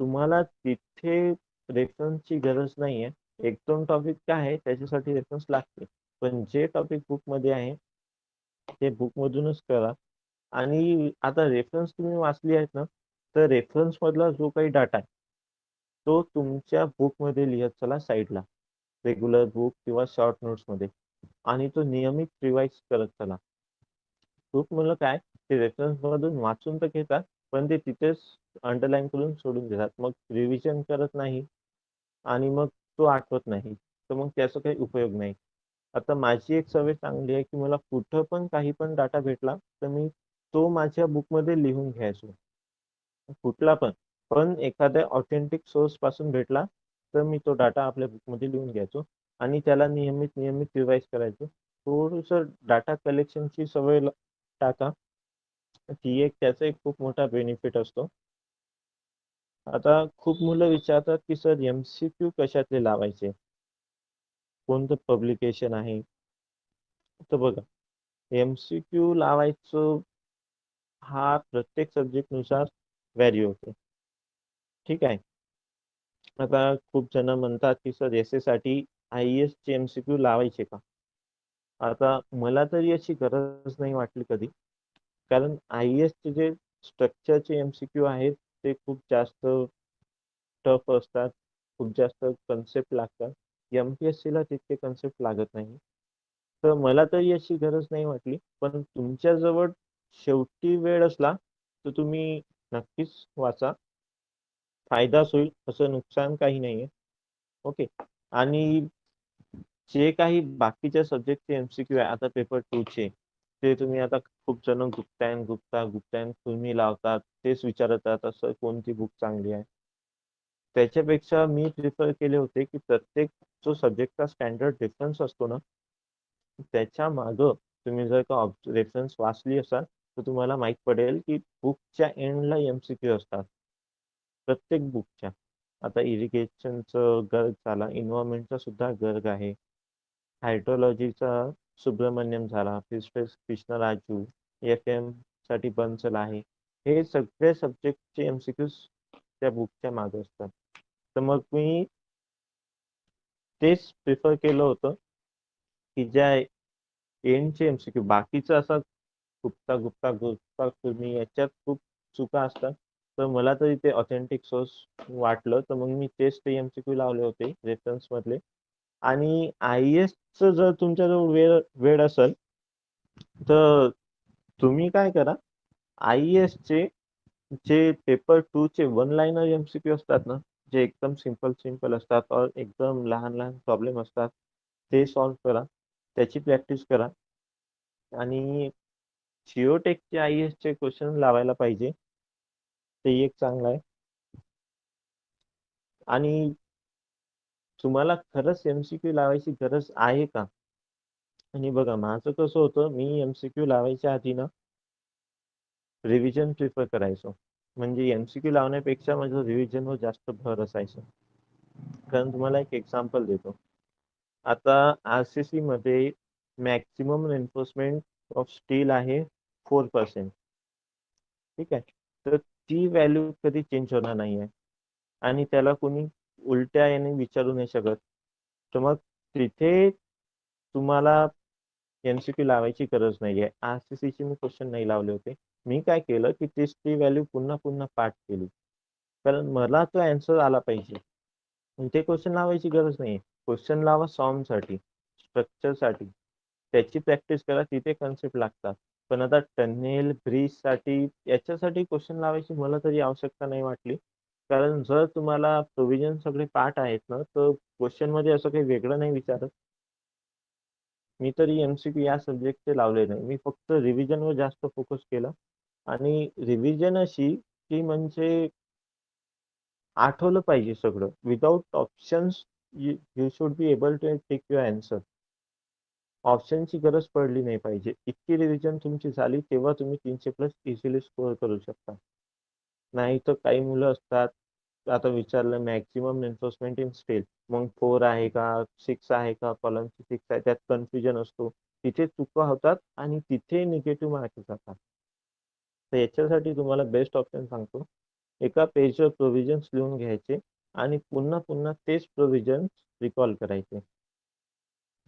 तुम्हाला तिथे रेफरन्सची गरज नाहीये. 1-2 टॉपिक काय आहे त्याच्यासाठी रेफरन्स लागते. पण जे टॉपिक बुकमध्ये आहे ते बुकमधूनच करा. आणि आता रेफरन्स तुम्ही वाचली आहेत ना, तर रेफरन्स मधला जो काही डाटा आहे तो तुमच्या बुकमध्ये लिहत चला साईडला, रेग्युलर बुक किंवा शॉर्ट नोट्समध्ये, आणि तो नियमित रिवाइज करत चला. बुक म्हणलं काय, ते रेफरन्स मधून वाचून तर घेतात पण ते तिथेच अंडरलाईन करून सोडून देतात. मग रिव्हिजन करत नाही आणि मग तो आठवत नाही, तर मग त्याचा काही उपयोग नाही. आता माझी एक सवय चांगली आहे की मला कुठं पण काही पण डाटा भेटला तर मी तो माझ्या बुकमध्ये लिहून घ्यायचो, कुठला पण. पण एखाद्या ऑथेंटिक सोर्स पासून भेटला तर मी तो डाटा आपल्या बुकमध्ये लिहून घ्यायचो आणि त्याला नियमित नियमित रिवाइज करायचो. थोडस डाटा कलेक्शनची सवय टाका, ती एक त्याचा एक खूप मोठा बेनिफिट असतो. आता खूप मुलं विचारतात की सर एमसीक्यू कशातले लावायचे, कोणतं पब्लिकेशन आहे. तर बघा, एमसीक्यू लावायचं हा प्रत्येक सब्जेक्ट नुसार व्हॅरी होते. ठीक आहे. आता खूप जण म्हणतात की सर एस साठी आयएएस चे एमसीक्यू लावायचे का. आता मला तरी अशी गरज नाही वाटली कधी, कारण आयएएस चे जे स्ट्रक्चरचे एमसीक्यू आहेत ते खूप जास्त टफ असतात, खूप जास्त कन्सेप्ट लागतात. एमपीएससी ला तितके कन्सेप्ट लागत नाही. तर मला तरी अशी गरज नाही वाटली, पण तुमच्या जवळ शेवटी वेळ असला तर तुम्ही नक्कीच वाचा, फायदाच होईल, असं नुकसान काही नाहीये. ओके. आणि जे काही बाकीच्या सब्जेक्टचे एमसीक्यू आहे आता पेपर 2 चे, ते तुम्ही आता खूप जण गुप्तायन तुम्ही लावतात, तेच विचारतात असं कोणती बुक चांगली आहे. त्याच्यापेक्षा मी प्रिफर केले होते की प्रत्येक जो सब्जेक्टचा स्टँडर्ड डिफरन्स असतो ना, त्याच्या मागं तुम्ही जर का रेफरन्स वाचली असाल तर तुम्हाला माहित पडेल की बुकच्या एंडला एमसीक्यू असतात प्रत्येक बुकच्या. आता इरिगेशनचं गर्ग झाला, एन्व्हायरमेंटचा सुद्धा गर्ग आहे, हायड्रोलॉजीचा सुब्रमण्यम झाला, फिशफेस कृष्णराजू, एफ एम साठी बन्सल आहे. हे सगळे सब्जेक्टचे एमसीक्यूज त्या बुकच्या मागे असतात. तर मग मी तेच प्रिफर केलं होतं की ज्या एंडचे एमसीक्यू बाकीचं असं गुप्ता तुम्ही याच्यात खूप चुका असतात. तर मला तरी ते ऑथेंटिक सोर्स वाटलं, तर मग मी तेच ते एमसीक्यू लावले होते रेफरन्स मधले. आणि आयएएस च जर तुमच्याजवळ वेळ वेळ असेल तर तुम्ही काय करा, आयएएस चे जे पेपर 2 चे वन लाईनर एमसीक्यू असतात ना, जे एकदम सिंपल सिंपल असतात और एकदम लहान लहान प्रॉब्लेम असतात, ते सॉल्व्ह करा, त्याची प्रॅक्टिस करा. आणि जिओटेकचे आयएएस चे क्वेश्चन लावायला पाहिजे, ते एक चांगलं आहे. आणि तुम्हाला खरंच एमसीक्यू लावायची गरज आहे का. आणि बघा माझं कसं होतं, मी एमसीक्यू लावायच्या आधी ना रिव्हिजन प्रिफर करायचो. म्हणजे एमसीक्यू लावण्यापेक्षा माझं रिव्हिजनवर जास्त भर असायचं. कारण तुम्हाला एक एक्झाम्पल देतो. आता आरसीसी मध्ये मॅक्सिमम एन्फोर्समेंट ऑफ स्टील आहे 4%. ठीक आहे. तर ती व्हॅल्यू कधी चेंज होणार नाही आहे आणि त्याला कोणी उलट्या याने विचारू नाही शकत. तर मग तिथे तुम्हाला एमसीक्यू लावायची गरज नाहीये. आरसीसीचे मी क्वेश्चन नाही लावले होते. मी काय केलं की ती व्हॅल्यू पुन्हा पुन्हा पाठ केली, कारण मला तो आन्सर आला पाहिजे. ते क्वेश्चन लावायची गरज नाहीये. क्वेश्चन लावा साठी, स्ट्रक्चरसाठी, त्याची प्रॅक्टिस करा, तिथे कन्सेप्ट लागतात. पण आता टनेल ब्रिज साठी याच्यासाठी क्वेश्चन लावायची मला तरी आवश्यकता नाही वाटली. कारण जर तुम्हाला प्रोव्हिजन सगळे पाठ आहेत ना, तर क्वेश्चन मध्ये असं काही वेगळं नाही विचारत. मी तरी एमसीक्यू या सब्जेक्टचे लावले नाही. मी फक्त रिव्हिजनवर जास्त फोकस केला. आणि रिव्हिजन अशी की म्हणजे आठवलं पाहिजे सगळं. Without options you should be able to take your answer. ऑप्शनची गरज पडली नाही पाहिजे. इतकी रिव्हिजन तुमची झाली तेव्हा तुम्ही 300+ इझिली स्कोअर करू शकता. नाही तर काही मुलं असतात, आता विचारलं मॅक्सिमम एन्फोर्समेंट इन स्टेल, मग 4 आहे का 6 आहे का, कॉलमची 6 आहे, त्यात कन्फ्युजन असतो. तिथे चुका होतात आणि तिथे निगेटिव्ह मार्क जातात. तर याच्यासाठी तुम्हाला बेस्ट ऑप्शन सांगतो, एका पेजवर प्रोव्हिजन्स लिहून घ्यायचे आणि पुन्हा पुन्हा तेच प्रोव्हिजन्स रिकॉल करायचे.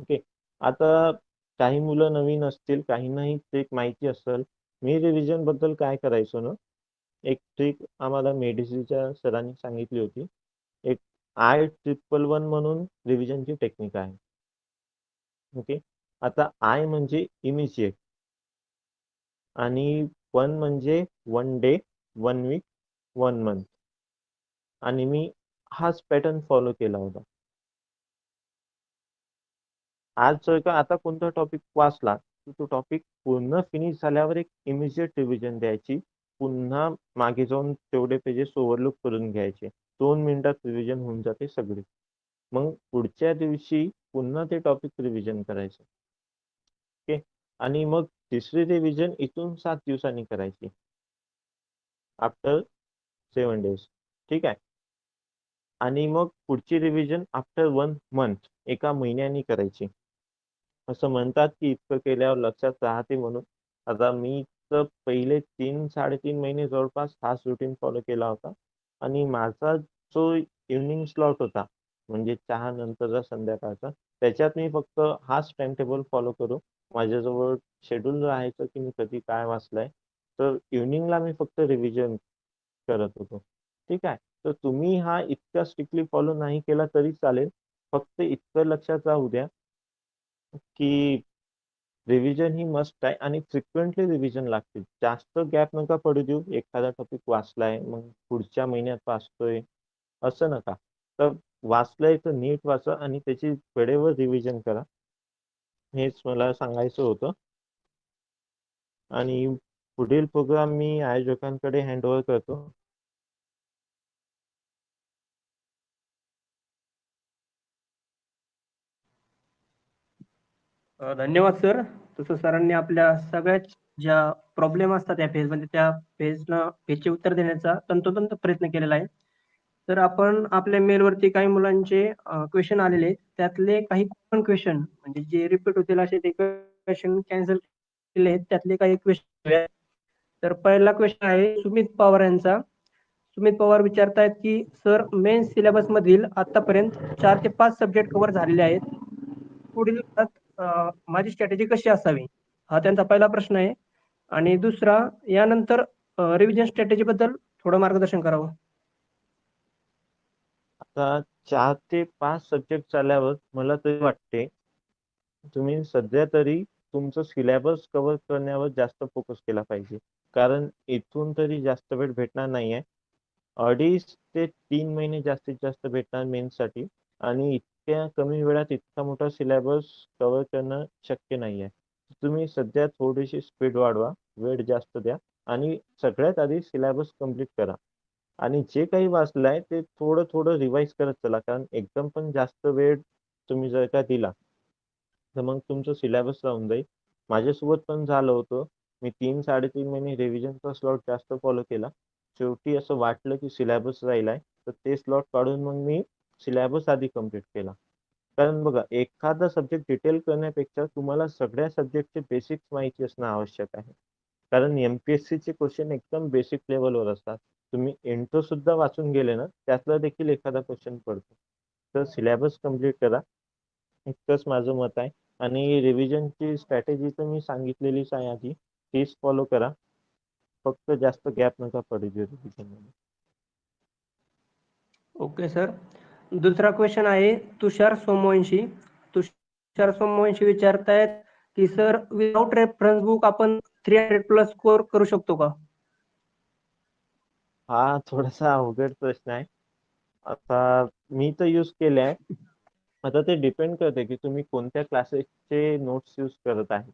ओके. आता काही मुलं नवीन असतील, काहींनाही ट्रिक माहिती असेल. मी रिव्हिजन बद्दल काय करायचो ना, एक ट्रिक आम्हाला मेडिसीच्या सरांनी सांगितली होती. एक I111 म्हणून रिव्हिजनची टेक्निक आहे. ओके. आता आय म्हणजे इमिजिएट आणि 1 म्हणजे 1 डे, 1 वीक, 1 मंथ. आणि मी हाच पॅटर्न फॉलो केला होता. आज जर का आता कोणता टॉपिक वाचला तर तो टॉपिक पूर्ण फिनिश झाल्यावर एक इमिजिएट रिव्हिजन द्यायची. पुन्हा मागे जाऊन तेवढे पेजेस ओव्हरलुक करून घ्यायचे. 2 मिनिटात रिव्हिजन होऊन जाते सगळी. मग पुढच्या दिवशी पुन्हा ते टॉपिक रिव्हिजन करायचं. ओके. आणि मग तिसरी रिव्हिजन इथून 7 दिवसांनी करायची, आफ्टर 7 डेज. ठीक आहे. आणि मग पुढची रिव्हिजन आफ्टर 1 मंथ, एका महिन्यानी करायची. असं म्हणतात की इतकं केल्यावर लक्षात राहते म्हणून. आता मी तर पहिले 3-3.5 महिने जवळपास हाच रुटीन फॉलो केला होता. आणि माझा जो इव्हनिंग स्लॉट होता, म्हणजे चहा नंतरचा संध्याकाळचा, त्याच्यात मी फक्त हाच टाइम टेबल फॉलो करू. माझ्याजवळ शेड्यूल राहायचं की मी कधी काय वाचलंय. तर इव्हनिंगला मी फक्त रिव्हिजन करत होतो. ठीक आहे. तर तुम्ही हा इतका स्ट्रिक्टली फॉलो नाही केला तरी चालेल. फक्त इतकं लक्षात राहू द्या की रिव्हिजन ही मस्ट आहे आणि फ्रिक्वेंटली रिव्हिजन लागते. जास्त गॅप नका पडू देऊ. एखादा टॉपिक वाचलाय मग पुढच्या महिन्यात वाचतोय असं नका. तर वाचलंय तर नीट वाचा आणि त्याची वेळेवर रिव्हिजन करा. हेच मला सांगायचं होतं. आणि पुढील प्रोग्राम मी आयोजकांकडे हँडओव्हर करतो. धन्यवाद सर. तसं सरांनी आपल्या सगळ्या ज्या प्रॉब्लेम असतात या फेजमध्ये त्या फेजचे उत्तर देण्याचा तंतोतंत प्रयत्न केलेला आहे. तर आपण आपल्या मेलवरती काही मुलांचे क्वेश्चन आलेले आहेत. त्यातले काही कॉमन क्वेश्चन म्हणजे जे रिपीट होतील असे ते क्वेश्चन कॅन्सल केले आहेत. त्यातले काही क्वेश्चन. तर पहिला क्वेश्चन आहे सुमित पवार यांचा. सुमित पवार विचारतायत की सर मेन सिलेबस मधील आतापर्यंत 4 ते 5 सब्जेक्ट कव्हर झालेले आहेत. पुढील माझी स्ट्रॅटेजी कशी असावी, हा त्यांचा पहिला प्रश्न आहे. आणि दुसरा, यानंतर रिव्हिजन स्ट्रॅटेजी बद्दल थोडं मार्गदर्शन करावं. आता 4 ते 5 सब्जेक्ट झाल्यावर मला तरी वाटते तुम्ही सध्या तरी तुमचं सिलेबस कव्हर करण्यावर जास्त फोकस केला पाहिजे. कारण इथून तरी जास्त वेळ भेटणार नाहीये. 2.5 ते 3 महिने जास्तीत जास्त भेटणार मेन्ससाठी. आणि इतक्या कमी वेळात इतका मोठा सिलेबस कव्हर करणं शक्य नाहीये. तुम्ही सध्या थोडीशी स्पीड वाढवा, वेळ जास्त द्या आणि सगळ्यात आधी सिलेबस कंप्लीट करा. आणि जे काही वाचलंय ते थोडं थोडं रिवाइज करत चला. कारण एकदम पण जास्त वेळ तुम्ही जर का दिला तर मग तुमचं सिलेबस राहून जाईल. माझ्यासोबत पण झालं होतं. मी 3-3.5 महिने रिव्हिजनचा स्लॉट जास्त फॉलो केला. शेवटी असं वाटलं की सिलेबस राहिलाय, तर ते स्लॉट काढून मग मी सिलेबस आधी कंप्लीट केला. कारण बघा, एखादा सब्जेक्ट डिटेल करण्यापेक्षा तुम्हाला सगळ्या सब्जेक्टचे बेसिक्स माहिती असणं आवश्यक आहे. कारण एमपीएससी चे क्वेश्चन एकदम बेसिक लेवलवर असतात. तुम्ही इंट्रो सुद्धा वाचून गेले ना, त्यातला देखील एखादा क्वेश्चन पडतो. तर सिलेबस कम्प्लीट करा, इतकंच माझं मत आहे. आणि रिव्हिजनची स्ट्रॅटेजी तर मी सांगितलेलीच आहे आधी, तीच फॉलो करा. फक्त जास्त गॅप नका पडू देऊ रिव्हिजनमध्ये. Okay sir. दुसरा क्वेश्चन आहे तुषार सोमवंशी. तुषार सोमवंशी विचारतायत की सर विदाउट रेफरन्स बुक आपण 300 प्लस स्कोर करू शकतो का? हा थोडासा अवघड प्रश्न आहे. आता मी तर यूज केले आहे. आता ते डिपेंड करते की तुम्ही कोणत्या क्लासेसचे नोट्स यूज करत आहे.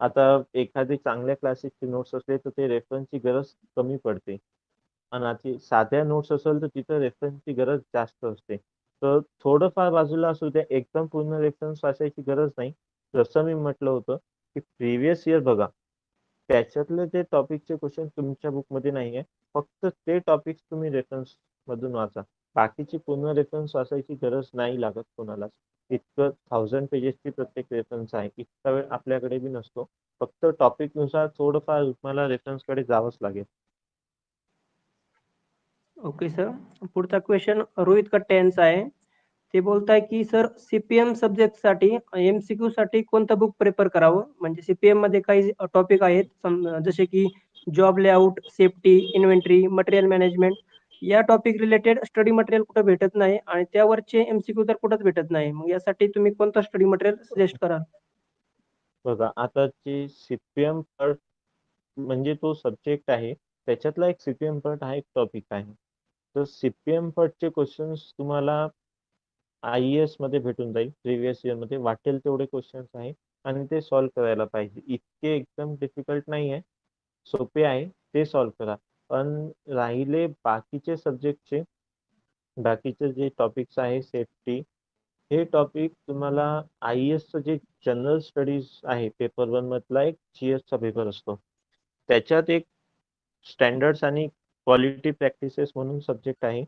आता एखादी चांगल्या क्लासेसचे नोट्स असले तर ते रेफरन्सची गरज कमी पडते. आणि आता साध्या नोट्स असेल तर तिथं रेफरन्सची गरज जास्त असते. तर थोडंफार बाजूला असू द्या, एकदम पूर्ण रेफरन्स वाचायची गरज नाही. जसं मी म्हटलं होतं की प्रिव्हियस इयर बघा, त्याच्यातले ते टॉपिकचे क्वेश्चन तुमच्या बुकमध्ये नाही आहे. फक्त ते टॉपिक्स तुम्ही रेफरन्स मधून वाचा. बाकीची पूर्ण रेफरन्स वाचायची गरज नाही लागत कोणालाच. इतकं 1000 पेजेसची प्रत्येक रेफरन्स आहे, इतका वेळ आपल्याकडे बी नसतो. फक्त टॉपिक नुसार थोडंफार तुम्हाला रेफरन्स कडे जावंच लागेल. Okay sir. पुढचा क्वेश्चन रोहित कट्टे यांचा आहे. ते बोलताय की सर सीपीएम सब्जेक्टसाठी एमसीक्यू साठी कोणतं बुक प्रेफर करावं? म्हणजे सीपीएम मध्ये काही टॉपिक आहेत जसे की job layout, safety, inventory, material management या टॉपिक रिलेटेड स्टडी मटेरियल कुठं भेटत नाही आणि त्यावरचे एमसीक्यू तर कुठंच भेटत नाही. मग यासाठी तुम्ही कोणतं स्टडी मटेरियल सजेस्ट कराल? बघा, आता जे सीपीएम पार्ट म्हणजे तो सब्जेक्ट आहे, त्याच्यातला एक सीपीएम पार्ट हा एक टॉपिक आहे. तर सीपीएम पार्टचे क्वेश्चन्स तुम्हाला IAS मध्ये भेटून जाईल. प्रिव्हियस इयर मध्ये वाटेल तेवढे क्वेश्चन्स आहे आणि ते सॉल्व्ह करायला पाहिजे. इतके एकदम डिफिकल्ट नाही आहे, सोपे आहे, ते सॉल्व्ह करा. पण राहिले बाकीचे सब्जेक्टचे, बाकीचे जे टॉपिक्स आहे सेफ्टी, हे टॉपिक तुम्हाला IASचं जे जनरल स्टडीज आहे, पेपर 1 मधला एक GS चा पेपर असतो, त्याच्यात एक स्टँडर्ड्स आणि क्वालिटी प्रॅक्टिसेस म्हणून सब्जेक्ट आहे.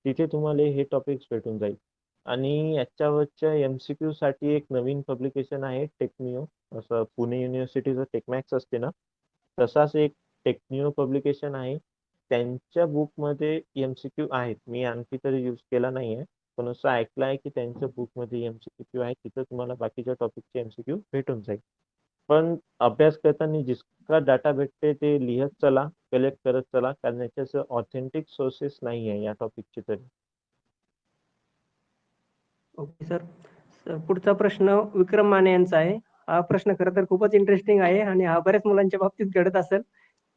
तिथे तुम्हाला हे टॉपिक्स भेटून जाईल. आणि याच्यावरच्या MCQ साठी एक नवीन पब्लिकेशन आहे टेक्निओ, असं पुणे युनिव्हर्सिटीचं टेकमॅक्स असते ना, तसाच एक टेक्निओ पब्लिकेशन आहे. त्यांच्या बुकमध्ये MCQ आहेत. मी आणखी तरी यूज केला नाहीये, पण असं ऐकलं आहे की त्यांच्या बुकमध्ये MCQ आहे. तिथं तुम्हाला बाकीच्या टॉपिकचे MCQ भेटून जाईल. पण अभ्यास करताना जितका डाटा भेटते ते लिहत चला, कलेक्ट करत चला, कारण याच्याचं ऑथेंटिक सोर्सेस नाही आहे या टॉपिकचे तरी. Okay sir. पुढचा प्रश्न विक्रम माने यांचा आहे. हा प्रश्न खरं तर खूपच इंटरेस्टिंग आहे आणि हा बऱ्याच मुलांच्या बाबतीत घडत असेल.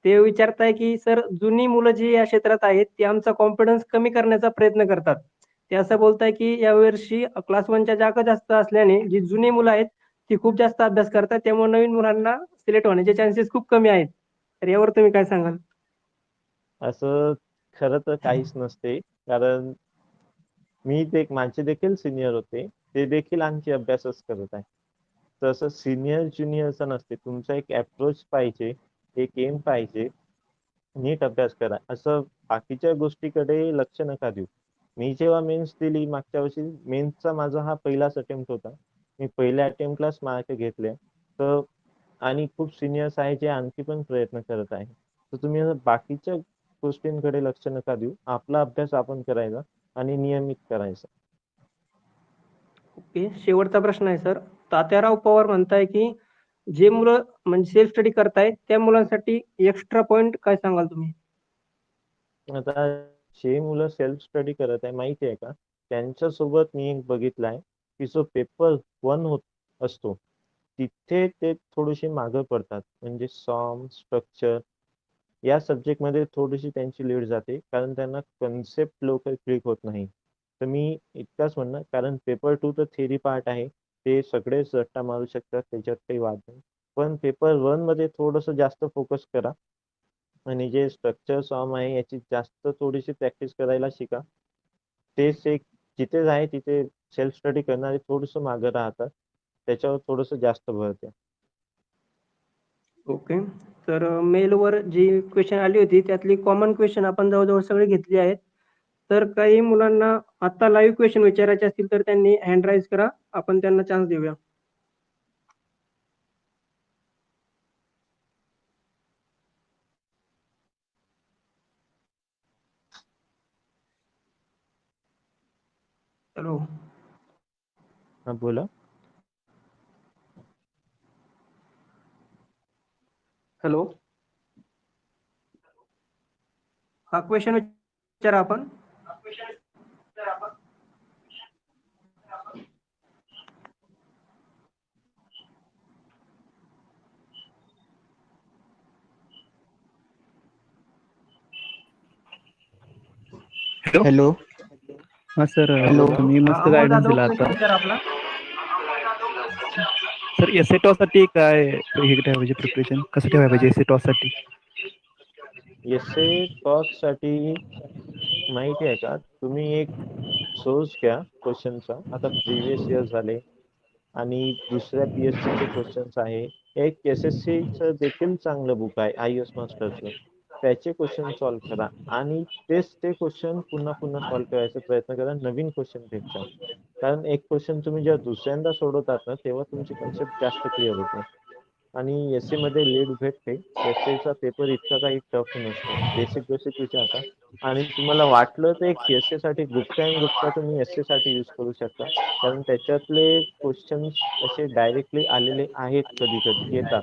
ते विचारताय की सर जुनी मुलं जी या क्षेत्रात आहेत ती आमचा कॉन्फिडन्स कमी करण्याचा प्रयत्न करतात. ते असं बोलताय की यावर्षी क्लास 1च्या जागा जास्त असल्याने जी जुनी मुलं आहेत ती खूप जास्त अभ्यास करतात. त्यामुळे नवीन मुलांना सिलेक्ट होण्याचे चान्सेस खूप कमी आहेत. तर यावर तुम्ही काय सांगाल? असं खरं तर काहीच नसते, कारण मी ते माझे देखील सिनियर होते, ते देखील आणखी अभ्यासच करत आहे. तसं सिनियर ज्युनियरचं नसते. तुमचा एक अप्रोच पाहिजे, एक एम पाहिजे, नीट अभ्यास करा. असं बाकीच्या गोष्टीकडे लक्ष नका देऊ. मी जेव्हा मेन्स दिली मागच्या वर्षी, मेन्सचा माझा हा पहिलाच अटेम्प्ट होता. मी पहिल्या अटेम्प्टलाच मार्क घेतले. तर आणि खूप सिनियर्स आहे जे आणखी पण प्रयत्न करत आहे. तर तुम्ही असं बाकीच्या गोष्टींकडे लक्ष नका देऊ. आपला अभ्यास आपण करायचा आणि नियमित करायचा. ओके. शेवटचा प्रश्न आहे सर. तात्याराव पवार म्हणताय की जे मुलं म्हणजे सेल्फ स्टडी करतायत त्या मुलांसाठी एक्स्ट्रा पॉइंट काय सांगाल तुम्ही? आता जे मुलं सेल्फ स्टडी करत आहे माहिती आहे का, त्यांच्यासोबत मी एक बघितलं आहे की जो पेपर 1 होत असतो, तिथे ते थोडेसे मागं पडतात. म्हणजे सॉम, स्ट्रक्चर या सब्जेक्टमध्ये थोडीशी त्यांची लीड जाते, कारण त्यांना कन्सेप्ट लवकर क्लिक होत नाही. तर मी इतकाच म्हणणार, कारण पेपर 2 तर थेरी पार्ट आहे, ते सगळेच रट्टा मारू शकतात, त्याच्यात काही वाद नाही. पण पेपर 1 मध्ये थोडंसं जास्त फोकस करा आणि जे स्ट्रक्चर सॉम आहे याची जास्त थोडीशी प्रॅक्टिस करायला शिका. तेच एक जिथे आहे तिथे सेल्फ स्टडी करणारे थोडंसं मागं राहतात, त्याच्यावर थोडंसं जास्त भर द्या. ओके. तर मेलवर जी क्वेश्चन आली होती त्यातली कॉमन क्वेश्चन आपण जवळ-जवळ सगळी घेतली आहेत. तर काही मुलांना आता लाईव्ह क्वेश्चन विचारायचे असतील तर त्यांनी हँड राईज करा. आपण त्यांना चान्स देऊया. हॅलो. हा बोला. हॅलो. हा क्वेश्चन विचारा आपण. हॅलो. हा सर, हॅलो. तुम्ही हा मस्त अमोल गायडन्स जाधव दिला क्वेश्चन आता. विचारा आपला. सर साठी काय हे ठेवायचे प्रिपरेशन कसं ठेवायला पाहिजे एसए साठी? एसए टॉस साठी माहिती आहे का, तुम्ही एक सोर्स घ्या क्वेश्चनचा. आता प्रिव्हियस इयर झाले आणि दुसऱ्या पीएससी चे क्वेश्चन्स आहे. एक एसएससी च देखील चांगलं बुक आहे आय एस मास्टरचं. त्याचे क्वेश्चन सॉल्व्ह करा आणि तेच ते क्वेश्चन पुन्हा पुन्हा सॉल्व्ह करायचा प्रयत्न करा. नवीन क्वेश्चन घेत जा. कारण एक क्वेश्चन तुम्ही जेव्हा दुसऱ्यांदा सोडवतात ना, तेव्हा तुमची कन्सेप्ट जास्त क्लिअर होते. आणि एसए मध्ये लीड भेटते. एसए चा पेपर इतका काही टफ नसतो. बेसिक विचारता. आणि तुम्हाला वाटलं तर एक एसए साठी गुप्ता अँड गुप्ता तुम्ही एसए साठी यूज करू शकता. कारण त्याच्यातले क्वेश्चन्स असे डायरेक्टली आलेले आहेत, कधी कधी येतात.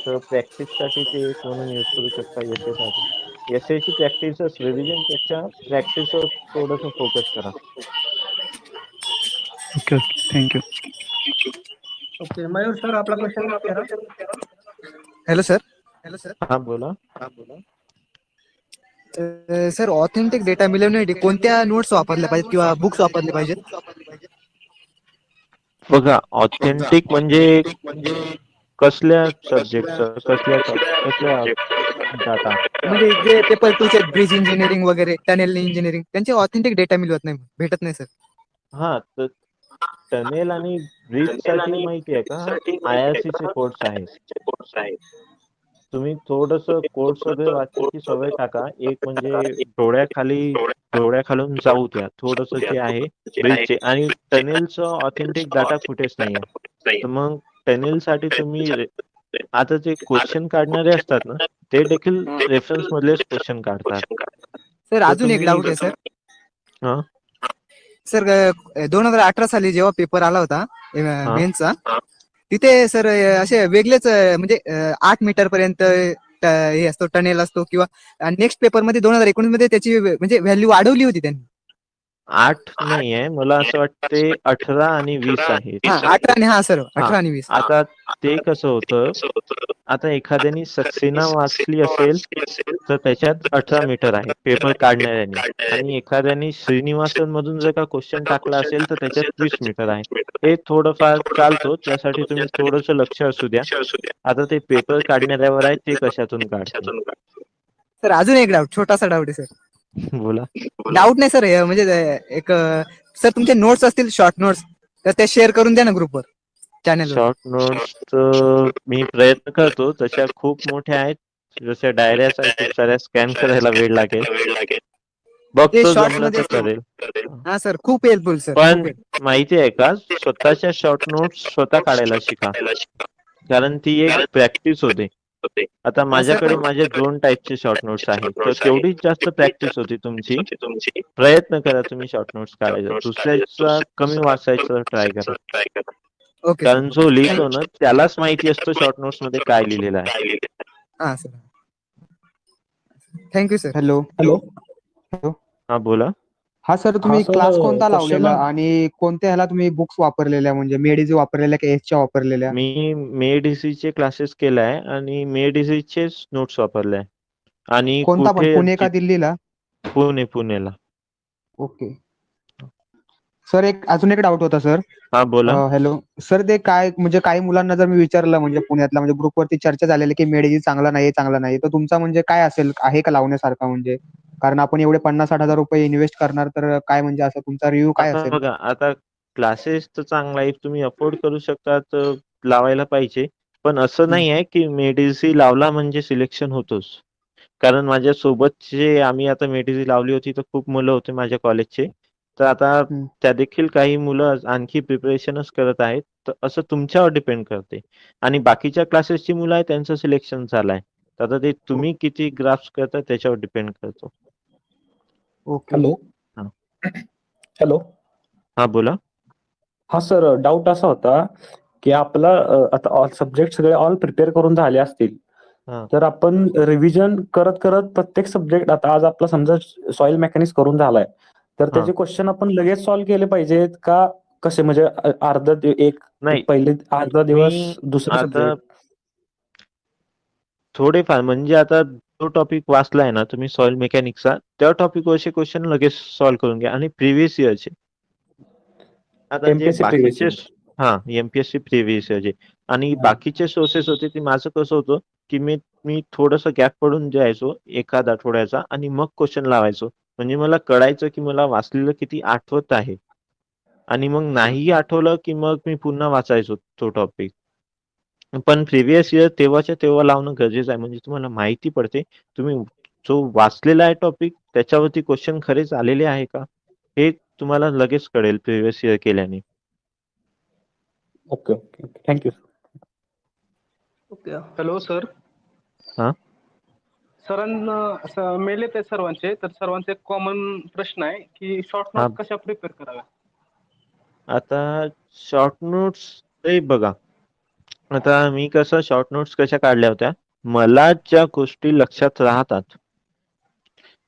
तर प्रॅक्टिस साठी ते एक म्हणून यूज करू शकता एसए साठी. एसए ची प्रॅक्टिस रिव्हिजन पेक्षा प्रॅक्टिसवर थोडंसं फोकस करा. Okay okay, thank you. Okay, Mayur sir आपला क्वेश्चन विचारा. Hello sir. हा बोला. सर ऑथेंटिक डेटा मिळवण्यासाठी कोणत्या नोट्स वापरल्या पाहिजेत किंवा बुक्स वापरले पाहिजेत? बघा, ऑथेंटिक म्हणजे कसल्या सब्जेक्टचं, कसल्या डाटा? म्हणजे जे पेपर 2 चे ब्रिज इंजिनिअरिंग वगैरे, टनेल इंजिनिअरिंग, त्यांचे ऑथेंटिक डेटा मिळवत नाही, भेटत नाही सर. हा, तर टनेल आणि ब्रिज साठी माहिती आहे का, IRC चे कोर्स आहेत. तुम्ही थोडस कोर्स वगैरे वाचायची सवय टाका. एक म्हणजे डोळ्याखालून जाऊ द्या थोडस जे आहे ब्रिजचे. आणि टनेलचं ऑथेंटिक डाटा कुठेच नाहीये. तर मग टनेल साठी तुम्ही आता जे क्वेश्चन काढणारे असतात ना, ते देखील रेफरन्स मधलेच क्वेश्चन काढतात. सर तर अजून एक तुम्ही डाऊट आहे सर. हा सर 2018 साली जेव्हा पेपर आला होता हा मेन्सचा, तिथे सर असे वेगळेच म्हणजे 8 मीटर पर्यंत हे असतो, टनेल असतो. किंवा नेक्स्ट पेपर मध्ये 2019 मध्ये त्याची म्हणजे व्हॅल्यू वाढवली होती त्यांनी. 8 नाहीये, मला असं वाटते 18 आणि 20 आहे. हा 18 आणि हा सर हा, 18 आणि 20. आता ते कसं होतं, आता एखाद्याने सक्सेना वाचली असेल तर त्याच्यात 18 मीटर आहे पेपर काढणाऱ्याने. आणि एखाद्याने श्रीनिवासन मधून जर का क्वेश्चन टाकला असेल तर त्याच्यात 20 मीटर आहे. हे थोडंफार चालतो, त्यासाठी तुम्ही थोडस लक्ष असू द्या. आता ते पेपर काढणाऱ्यावर आहे, ते कशातून काढते. सर अजून एक डाऊट, छोटासा डाऊट आहे सर. बोला. डाऊट नाही सर, म्हणजे एक सर तुमचे नोट्स असतील, शॉर्ट नोट्स, तर ते शेअर करून द्या ना ग्रुपवर, चॅनलवर. शॉर्ट नोट्स मी प्रयत्न करतो. तशा खूप मोठ्या आहेत, जशा डायऱ्याच आहे खूप साऱ्या, स्कॅन करायला वेळ लागेल. ते बघतो, शॉर्ट्स जमलं मध्ये तर असतील. करेल. हा सर, खूप हेल्पफुल सर, पण खूप helpful. माहिती आहे का, स्वतःच्या शॉर्ट नोट्स स्वतः काढायला शिका. कारण ती एक प्रॅक्टिस होते. आता हा सर. माझ्याकडे माझे 2 टाईपचे शॉर्ट नोट्स आहेत, तर तेवढीच जास्त प्रॅक्टिस होती तुमची. प्रयत्न करा तुम्ही शॉर्ट नोट्स काढायचा. दुसऱ्याचा कमी वाचायचं ट्राय करा. ओके कारण सर. जो लिहितो ना, त्यालाच माहिती असतं शॉर्ट नोट्स मध्ये काय लिहिलेलं आहे. हा सर, थँक्यू सर. हॅलो. हा बोला. हा सर, तुम्ही क्लास कोणता लावलेला आणि कोणत्या ह्याला तुम्ही बुक्स वापरलेल्या, म्हणजे मेडीचे वापरलेल्या की एसच्या वापरलेल्या? मी मेडिसीचे क्लासेस केलाय आणि मेडिसीचेच नोट्स वापरले. आणि कोणता पण, कुठे पुणे का दिल्लीला? पुण्याला. ओके सर, अजून एक डाऊट होता सर. हा बोला. हॅलो सर, ते काय म्हणजे काही मुलांना जर मी विचारलं, म्हणजे पुण्यातला, म्हणजे ग्रुपवरती चर्चा झालेली की मेडिजी चांगला नाही, तर तुमचा म्हणजे काय असेल, आहे का लावण्यासारखा? म्हणजे कारण आपण एवढे 50-60 हजार रुपये इन्व्हेस्ट करणार, तर काय म्हणजे असं तुमचा रिव्ह्यू काय आता असेल? बघा, आता क्लासेस तर चांगला आहे, तुम्ही अफोर्ड करू शकता तर लावायला पाहिजे. पण असं नाही आहे की मेडिसी लावला म्हणजे सिलेक्शन होतोच. कारण माझ्या सोबतचे, आम्ही आता मेडिसी लावली होती तर खूप मुलं होते माझ्या कॉलेजचे. तर आता हम्म. त्या देखील काही मुलं आणखी प्रिपरेशनच करत आहेत. तर असं तुमच्यावर डिपेंड करते. आणि बाकीच्या क्लासेसची मुलं आहेत, त्यांचं सिलेक्शन झालंय. तर आता ते तुम्ही किती ग्राफ्स करता त्याच्यावर डिपेंड करतो. ओके. हॅलो. हा. हॅलो. हा बोला. हा सर, डाऊट असा होता की आपला आता ऑल सब्जेक्ट सगळे ऑल प्रिपेअर करून झाले असतील, हा तर आपण रिव्हिजन करत करत प्रत्येक सब्जेक्ट, आता आज आपला समजा सॉइल मेकॅनिक्स करून झालाय, तर हा त्याचे क्वेश्चन आपण लगेच सॉल्व्ह केले पाहिजेत का कसे, म्हणजे एक नाही पहिले अर्धा दिवस मी दुसरे आता सब्जेक्ट. थोडेफार म्हणजे आता जो टॉपिक वाचलाय ना तुम्ही सॉइल मेकॅनिक्सचा, त्या टॉपिक वरचे क्वेश्चन लगेच सॉल्व्ह करून घ्या आणि प्रिव्हियस इयरचे. आता जे एमपीएससी प्रिव्हियस बाकीचे इयर. हा एमपीएससी प्रिव्हियस इयरचे आणि बाकीचे सोर्सेस होते ते माझं कसं होतं की मी थोडस गॅप पडून द्यायचो एखाद आठवड्याचा आणि मग क्वेश्चन लावायचो. म्हणजे मला कळायचं की मला वाचलेलं किती आठवत आहे आणि मग नाही आठवलं की मग मी पुन्हा वाचायचो तो टॉपिक. पण प्रिव्हियस इयर तेव्हाच्या तेव्हा लावणं गरजेचं आहे, म्हणजे तुम्हाला माहिती पडते तुम्ही जो वाचलेला आहे टॉपिक त्याच्यावरती क्वेश्चन खरेच आलेले आहे का हे तुम्हाला लगेच कळेल प्रिव्हियस इयर केल्याने. Okay okay okay, thank you. Okay. Hello sir. हा सरांना असं मेल येत आहे सर्वांचे, तर सर्वांचे कॉमन प्रश्न आहे की शॉर्ट हा नोट्स कशा प्रिपेअर कराव्या. आता शॉर्ट नोट्स ते बघा. आता मी कसं शॉर्ट नोट्स कशा काढल्या होत्या, मला ज्या गोष्टी लक्षात राहतात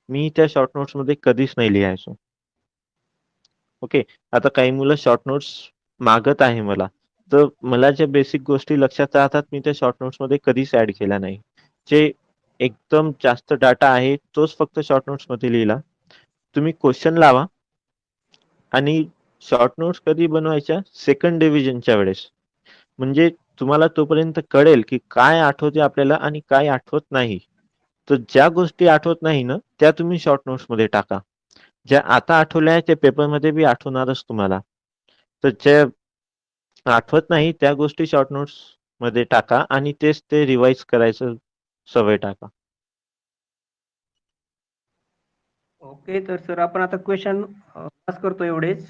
मी त्या शॉर्ट नोट्स मध्ये कधीच नाही लिहायचो. ओके. आता काही मुलं शॉर्ट नोट्स मागत आहे मला, तर मला ज्या बेसिक गोष्टी लक्षात राहतात मी त्या शॉर्ट नोट्स मध्ये कधीच ऍड केल्या नाही. जे एकदम जास्त डाटा आहे तोच फक्त शॉर्ट नोट्स मध्ये लिहिला. तुम्ही क्वेश्चन लावा आणि शॉर्ट नोट्स कधी बनवायच्या सेकंड डिव्हिजनच्या वेळेस, म्हणजे तुम्हाला तोपर्यंत कळेल की काय आठवते आपल्याला आणि काय आठवत नाही. तर ज्या गोष्टी आठवत नाही ना त्या तुम्ही शॉर्ट नोट्स मध्ये टाका. ज्या आता आठवल्या त्या पेपरमध्ये बी आठवणारच तुम्हाला. तर ज्या आठवत नाही त्या गोष्टी शॉर्ट नोट्स मध्ये टाका आणि तेच ते रिवाइज करायचं सवय टाका. ओके, तर सर आपण आता क्वेश्चन पास करतो एवढेच.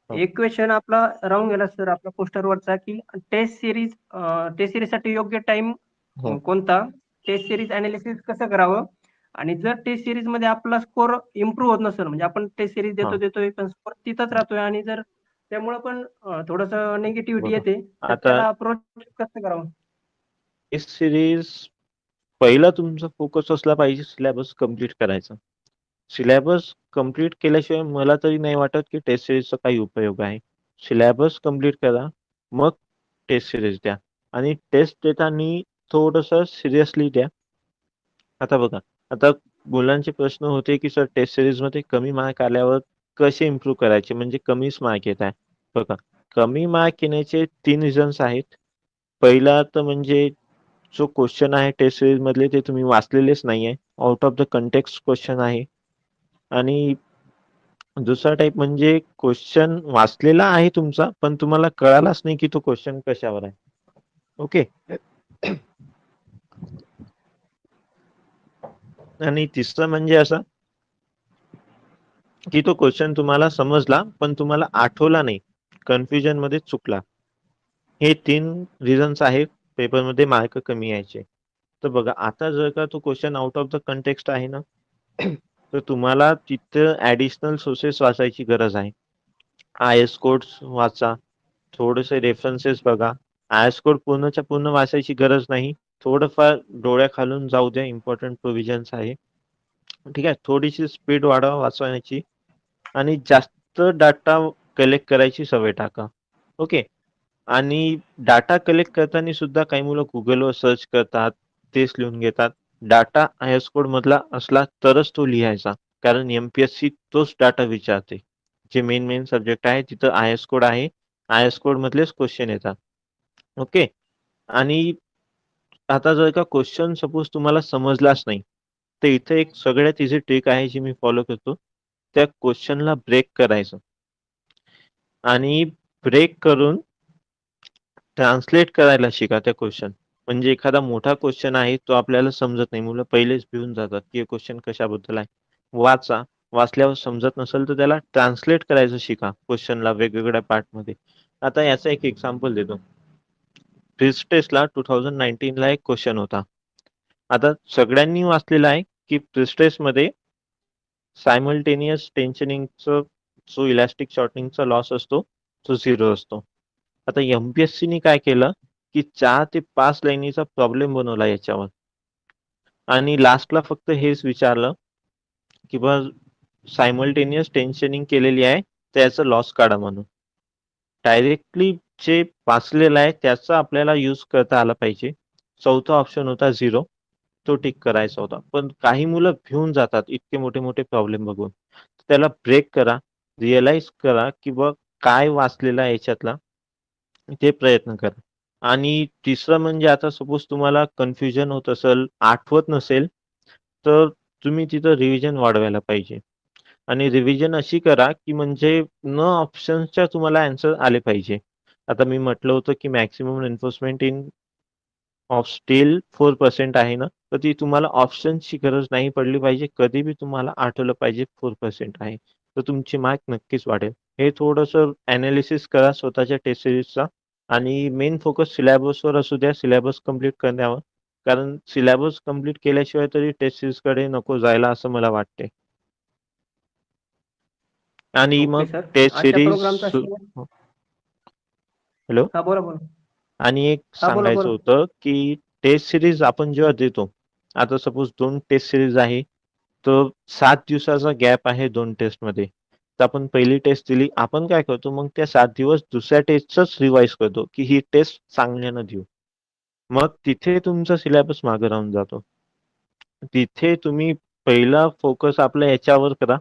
हो. एक क्वेश्चन आपला राहून गेला सर आपला पोस्टरवरचा की टेस्ट सिरीजसाठी योग्य टाइम हो. कोणता, टेस्ट सिरीज अनालिसिस कसं करावं, आणि जर टेस्ट सिरीज मध्ये आपला स्कोर इम्प्रूव्ह होत नसेल, म्हणजे आपण टेस्ट सिरीज हा देतोय पण स्कोर तिथंच राहतोय आणि जर त्यामुळे पण थोडस निगेटिव्हिटी बघा येते, तर आता त्याला अप्रोच कसं करावं. टेस्ट सिरीज पहिला तुमचा फोकस असला पाहिजे सिलेबस कम्प्लीट करायचा. सिलेबस कम्प्लीट केल्याशिवाय मला तरी नाही वाटत की टेस्ट सिरीजचा काही उपयोग आहे. सिलेबस कम्प्लीट करा मग टेस्ट सिरीज द्या आणि टेस्ट देताना थोडस सिरियसली द्या. आता बघा, आता मुलांचे प्रश्न होते की सर टेस्ट सिरीज मध्ये कमी मार्क आल्यावर कसे इम्प्रूव्ह करायचे, म्हणजे कमीच मार्क येत आहे. बघा, कमी मार्क येण्याचे 3 रिझन्स आहेत. पहिला तर म्हणजे जो क्वेश्चन आहे टेस्ट सिरीज मधले ते तुम्ही वाचलेलेच नाहीये, out of the context question आहे. आणि दुसरा टाईप म्हणजे क्वेश्चन वाचलेला आहे तुमचा पण तुम्हाला कळालाच नाही की तो क्वेश्चन कशावर आहे. ओके. आणि तिसरं म्हणजे असं की तो क्वेश्चन तुम्हाला समजला पण तुम्हाला आठवला नाही, कन्फ्युजन मध्ये चुकला. हे 3 रिझन्स आहेत पेपरमध्ये मार्क कमी यायचे. तर बघा, आता जर का तो question out of the context आहे ना तर तुम्हाला तिथं ऍडिशनल सोर्सेस वाचायची गरज आहे. आय.एस. कोड्स वाचा, थोडेसे रेफरन्सेस बघा. आय.एस. कोड पूर्णच्या पूर्ण वाचायची गरज नाही, थोडंफार डोळ्याखालून जाऊ द्या, इम्पॉर्टंट प्रोव्हिजन्स आहे. ठीक आहे, थोडीशी स्पीड वाढवा वाचण्याची आणि जास्त डाटा कलेक्ट करायची सवय टाका. ओके. आणि डाटा कलेक्ट करताना सुद्धा काही मुलं गुगलवर सर्च करतात, तेच लिहून घेतात. डाटा आय.एस. कोड मधला असला तरच तो लिहायचा, कारण एमपीएससी तोच डाटा विचारते. जे मेन सब्जेक्ट आहे तिथं आय.एस. कोड आहे, आय.एस. कोड मधलेच क्वेश्चन येतात. ओके. आणि आता जर का क्वेश्चन सपोज तुम्हाला समजलाच नाही तर इथे एक सगळ्यात इझी ट्रिक आहे जी मी फॉलो करतो. त्या क्वेश्चनला ब्रेक करायचं आणि ब्रेक करून ट्रान्सलेट करायला शिका त्या क्वेश्चन. म्हणजे एखादा मोठा क्वेश्चन आहे तो आपल्याला समजत नाही, मुलं पहिलेच भिवून जातात की हे क्वेश्चन कशाबद्दल आहे. वाचा, वाचल्यावर समजत नसेल तर त्याला ट्रान्सलेट करायचं शिका क्वेश्चनला वेगवेगळ्या पार्टमध्ये. आता याचा एक एक्झाम्पल देतो. फिज टेस्टला 2019 ला एक क्वेश्चन होता. आता सगळ्यांनी वाचलेला आहे की फिज टेस्ट मध्ये सायमल्टेनियस टेन्शनिंगचं जो इलास्टिक शॉर्टनिंगचा लॉस असतो तो 0 असतो. आता एमपीएससीने काय केलं की 4 ते 5 लाईनीचा प्रॉब्लेम बनवला याच्यावर आणि लास्टला फक्त हेच विचारलं की बा सायमल्टेनियस टेन्शनिंग केलेली आहे त्याचं लॉस काढा म्हणून. डायरेक्टली जे वाचलेलं आहे त्याचा आपल्याला यूज करता आला पाहिजे. चौथा ऑप्शन होता 0, तो टिक करायचा होता. पण काही मुलं भिऊन जातात इतके मोठे मोठे प्रॉब्लेम बघून. त्याला ब्रेक करा, रिअलाइज करा की बा काय वाचलेलं आहे याच्यातला ते प्रयत्न करा. आणि तिसरं म्हणजे आता सपोज तुम्हाला कन्फ्युजन होत असेल, आठवत नसेल, तर तुम्ही तिथं रिव्हिजन वाढवायला पाहिजे. आणि रिव्हिजन अशी करा की म्हणजे न ऑप्शन्सच्या तुम्हाला आन्सर आले पाहिजे. आता मी म्हटलं होतं की maximum enforcement in of steel 4% आहे ना, तर ती तुम्हाला ऑप्शन्सची गरज नाही पडली पाहिजे. कधी बी तुम्हाला आठवलं पाहिजे 4% आहे. तर तुमची मार्क नक्कीच वाढेल. हे थोडंसं ॲनालिसिस करा स्वतःच्या टेस्ट सीरीजचा आणि मेन फोकस सिलॅबसवर असू द्या, सिलॅबस कंप्लीट करण्यावर. कारण सिलॅबस कंप्लीट केल्याशिवाय तरी टेस्ट सीरीजकडे नको जायला असं मला वाटते. आणि ओके मग सर. टेस्ट आजच्या सीरीज प्रोग्रामचा हॅलो हा बोला बोला. आणि एक हा बोला सांगायचं बोला. होतं की टेस्ट सिरीज आपण जेव्हा देतो, आता सपोज 2 टेस्ट सिरीज आहे, तर 7 दिवसाचा गॅप आहे 2 टेस्टमध्ये. तर आपण पहिली टेस्ट दिली, आपण काय करतो मग त्या 7 दिवस दुसऱ्या टेस्टचंच रिवाइज करतो की ही टेस्ट चांगल्यानं देऊ. मग तिथे तुमचा सिलॅबस मागे राहून जातो. तिथे तुम्ही पहिला फोकस आपला याच्यावर करा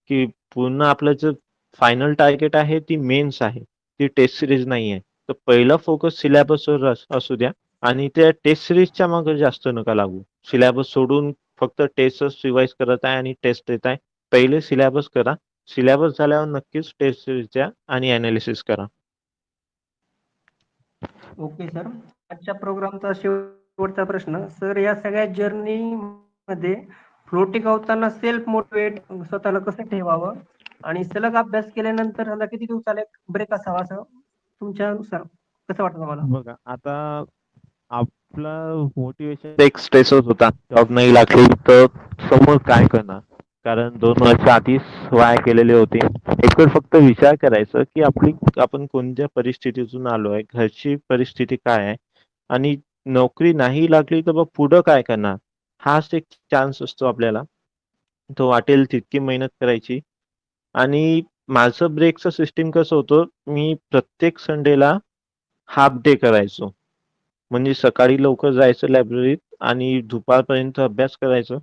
की पूर्ण आपलं जे फायनल टार्गेट आहे ती मेन्स आहे, ती टेस्ट सिरीज नाही आहे. तर पहिला फोकस सिलॅबसवर असू द्या आणि त्या टेस्ट सिरीजच्या मागे जास्त नका लागू. सिलॅबस सोडून फक्त टेस्टच रिवाइज करत आहे आणि टेस्ट देत आहे. पहिले सिलॅबस करा. सिलॅबस झाल्यावर नक्कीच टेस्ट सिरीज द्या आणि ॲनालिसिस करा. Okay sir. आजच्या प्रोग्रामचा शेवटचा प्रश्न. सर, या सगळ्या जर्नीमध्ये फ्लो टिकवताना सेल्फ मोटिवेट स्वतःला कसं ठेवावं आणि सलग अभ्यास केल्यानंतर त्याला किती दिवसाला एक ब्रेक असावा असं तुमच्यानुसार कसं वाटतं तुम्हाला? बघा आता आपला मोटिवेशन एक स्ट्रेसच होता. जॉब नाही लागली तर समोर काय करणार? कारण 2 वर्ष आधीच वाया केलेले होते. एक वेळ फक्त विचार करायचं की आपण कोणत्या परिस्थितीतून आलो आहे, घरची परिस्थिती काय आहे आणि नोकरी नाही लागली तर मग पुढं काय करणार? हाच एक चान्स असतो आपल्याला. तो वाटेल तितकी मेहनत करायची आणि माझं ब्रेकचं सिस्टीम कसं होतं, मी प्रत्येक संडेला हाल्फ डे करायचो. म्हणजे सकाळी लवकर जायचं लायब्ररीत आणि दुपारपर्यंत अभ्यास करायचं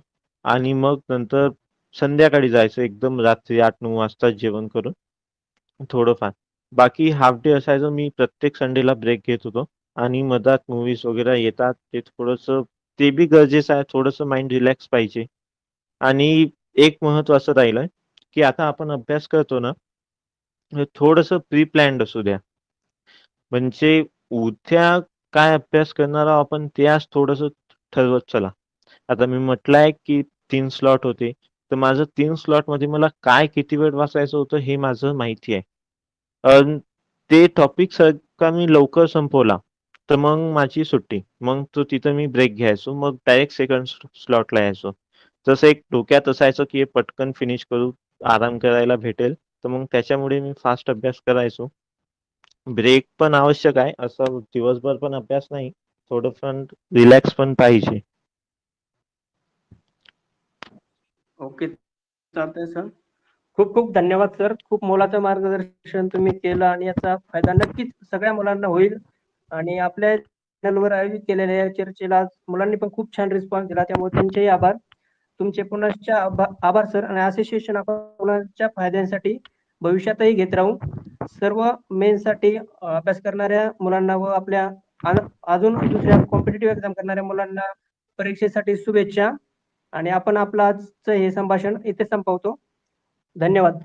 आणि मग नंतर संध्याकाळी जायचं एकदम रात्री 8-9 वाजता जेवण करून थोडंफार. बाकी हाल्फ डे असायचं. मी प्रत्येक संडेला ब्रेक घेत होतो आणि मधात मूव्हीज वगैरे येतात. ते थोडंसं ते बी गरजेचं आहे. थोडंसं माइंड रिलॅक्स पाहिजे. आणि एक महत्त्वाचं राहिलं की आता आपण अभ्यास करतो ना, हे थोडंसं प्री प्लॅन्ड असू द्या. म्हणजे उद्या काय अभ्यास करणार आहोत आपण ते आज थोडंसं ठरवत चला. आता मी म्हटलं की 3 स्लॉट होते. तर माझं 3 स्लॉटमध्ये मला काय किती वेळ वाचायचं होतं हे माझं माहिती आहे. ते टॉपिक का मी लवकर संपवला, तर मग माझी सुट्टी. मग तो तिथं मी ब्रेक घ्यायचो. मग डायरेक्ट सेकंड स्लॉटला यायचो. जसं एक डोक्यात असायचं की हे पटकन फिनिश करू, आराम करायला भेटेल. तर मग त्याच्यामुळे मी फास्ट अभ्यास करायचो. ब्रेक पण आवश्यक आहे. असं दिवसभर पण अभ्यास नाही. थोडंफार रिलॅक्स पण पाहिजे. ओके. चालतंय सर. खूप खूप धन्यवाद सर. खूप मोलाचं मार्गदर्शन तुम्ही केलं आणि याचा फायदा नक्कीच सगळ्या मुलांना होईल. आणि आपल्या चॅनलवर आयोजित केलेल्या या चर्चेला आज मुलांनी पण खूप छान रिस्पॉन्स दिला. त्यामुळे त्यांचेही आभार. तुमचे पुनश्च आभार सर. आणि असे सेशन आपण मुलांच्या फायद्यांसाठी भविष्यातही घेत राहू. सर्व मेन्ससाठी अभ्यास करणाऱ्या मुलांना व आपल्या अजून दुसऱ्या कॉम्पिटिटिव्ह एक्झाम करणाऱ्या मुलांना परीक्षेसाठी शुभेच्छा. आणि आपण आपलं आजचं हे संभाषण इथे संपवतो. धन्यवाद.